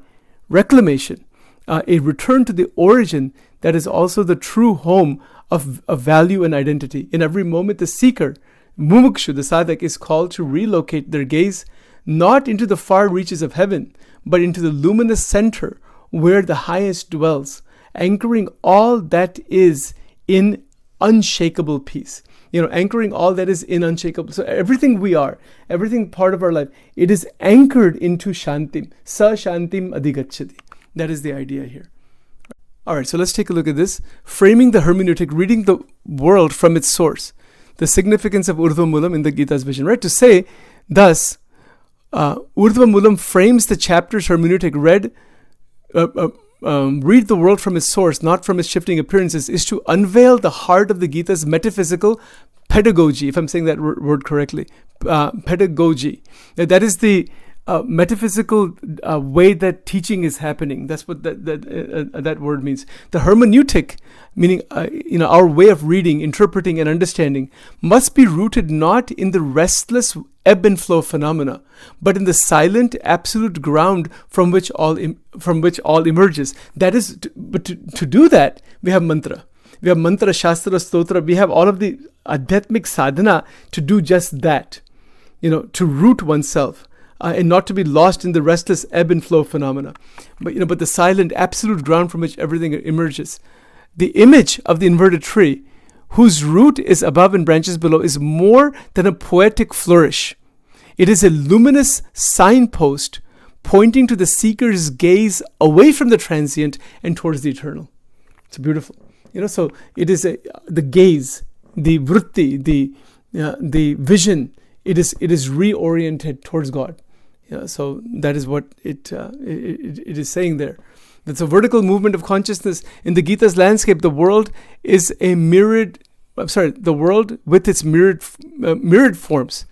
S1: reclamation, a return to the origin that is also the true home of value and identity. In every moment, the seeker, mumukshu, the sadhak, is called to relocate their gaze not into the far reaches of heaven, but into the luminous center where the highest dwells, anchoring all that is in unshakable peace. Anchoring all that is in unshakable. So everything we are, everything part of our life, it is anchored into shantim. Sa shantim adhigacchati. That is the idea here. All right, so let's take a look at this. Framing the hermeneutic, reading the world from its source. The significance of Urdhva Moolam in the Gita's vision, right? To say, thus, Urdhva Moolam frames the chapter's hermeneutic. Read the world from its source, not from its shifting appearances, is to unveil the heart of the Gita's metaphysical pedagogy, if I'm saying that word correctly. Pedagogy. That is the metaphysical way that teaching is happening. That's what that word means. The hermeneutic, meaning our way of reading, interpreting, and understanding, must be rooted not in the restless ebb and flow phenomena, but in the silent absolute ground from which all emerges. That is, but to do that, we have mantra. We have mantra, shastra, stotra. We have all of the adhyatmic sadhana to do just that. To root oneself. And not to be lost in the restless ebb and flow phenomena, but the silent absolute ground from which everything emerges. The image of the inverted tree, whose root is above and branches below, is more than a poetic flourish. It is a luminous signpost pointing to the seeker's gaze away from the transient and towards the eternal. It's beautiful. So it is the gaze, the vritti, the vision. It is reoriented towards God. So that is what it is saying there. That's a vertical movement of consciousness. In the Gita's landscape, the world is the world with its mirrored forms,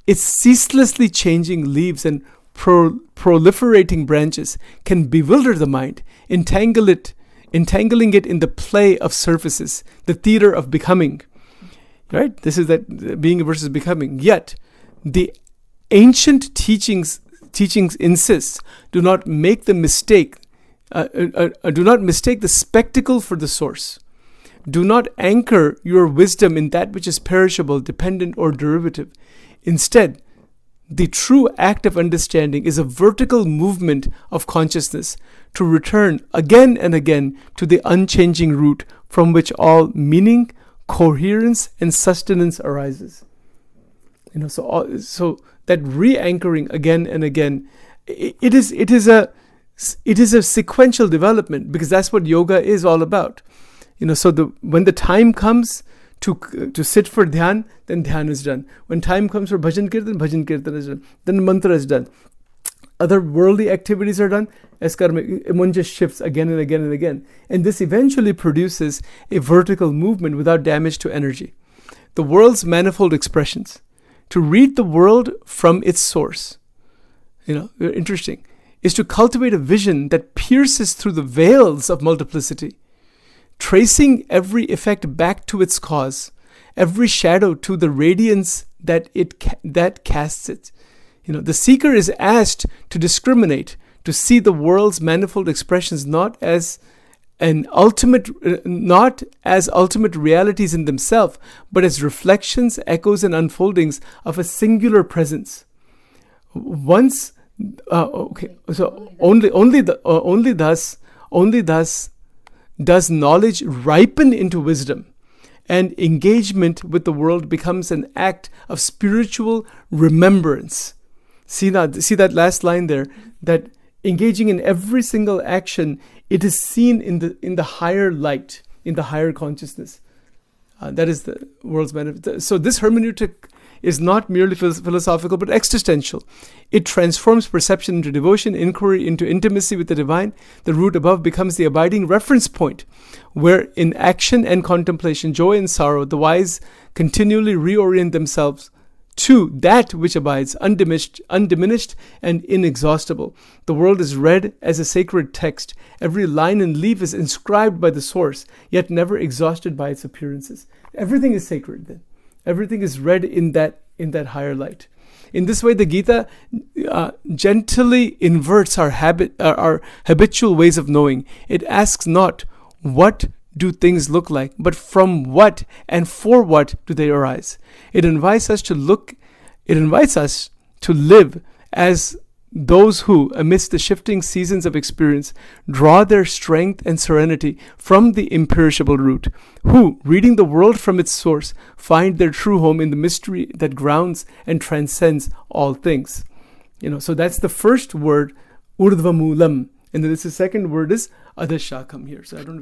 S1: its ceaselessly changing leaves and proliferating branches can bewilder the mind, entangling it in the play of surfaces, the theater of becoming. Right? This is that being versus becoming. Yet, the ancient teachings insist, do not make the mistake. Do not mistake the spectacle for the source. Do not anchor your wisdom in that which is perishable, dependent, or derivative. Instead, the true act of understanding is a vertical movement of consciousness to return again and again to the unchanging root from which all meaning, coherence, and sustenance arises. So that re-anchoring again and again, it is a sequential development, because that's what yoga is all about. So when the time comes to sit for dhyan, then dhyan is done. When time comes for bhajan kirtan is done. Then mantra is done. Other worldly activities are done as karma. One just shifts again and again and again. And this eventually produces a vertical movement without damage to energy. The world's manifold expressions. To read the world from its source, interesting, is to cultivate a vision that pierces through the veils of multiplicity, tracing every effect back to its cause, every shadow to the radiance that casts it. The seeker is asked to discriminate, to see the world's manifold expressions not as ultimate realities in themselves, but as reflections, echoes, and unfoldings of a singular presence. Once, so only thus does knowledge ripen into wisdom, and engagement with the world becomes an act of spiritual remembrance. See that last line there, that engaging in every single action It is seen in the higher light, in the higher consciousness. That is the world's benefit. So this hermeneutic is not merely philosophical, but existential. It transforms perception into devotion, inquiry into intimacy with the divine. The root above becomes the abiding reference point, where in action and contemplation, joy and sorrow, the wise continually reorient themselves to that which abides, undiminished and inexhaustible. The world is read as a sacred text. Every line and leaf is inscribed by the source, yet never exhausted by its appearances. Everything is sacred then. Everything is read in that higher light. In this way, the Gita gently inverts our habitual ways of knowing. It asks not, what do things look like, but from what and for what do they arise? It invites us to live as those who, amidst the shifting seasons of experience, draw their strength and serenity from the imperishable root, who, reading the world from its source, find their true home in the mystery that grounds and transcends all things. So that's the first word, urdhva moolam, and then the second word is adhashakam here. So I don't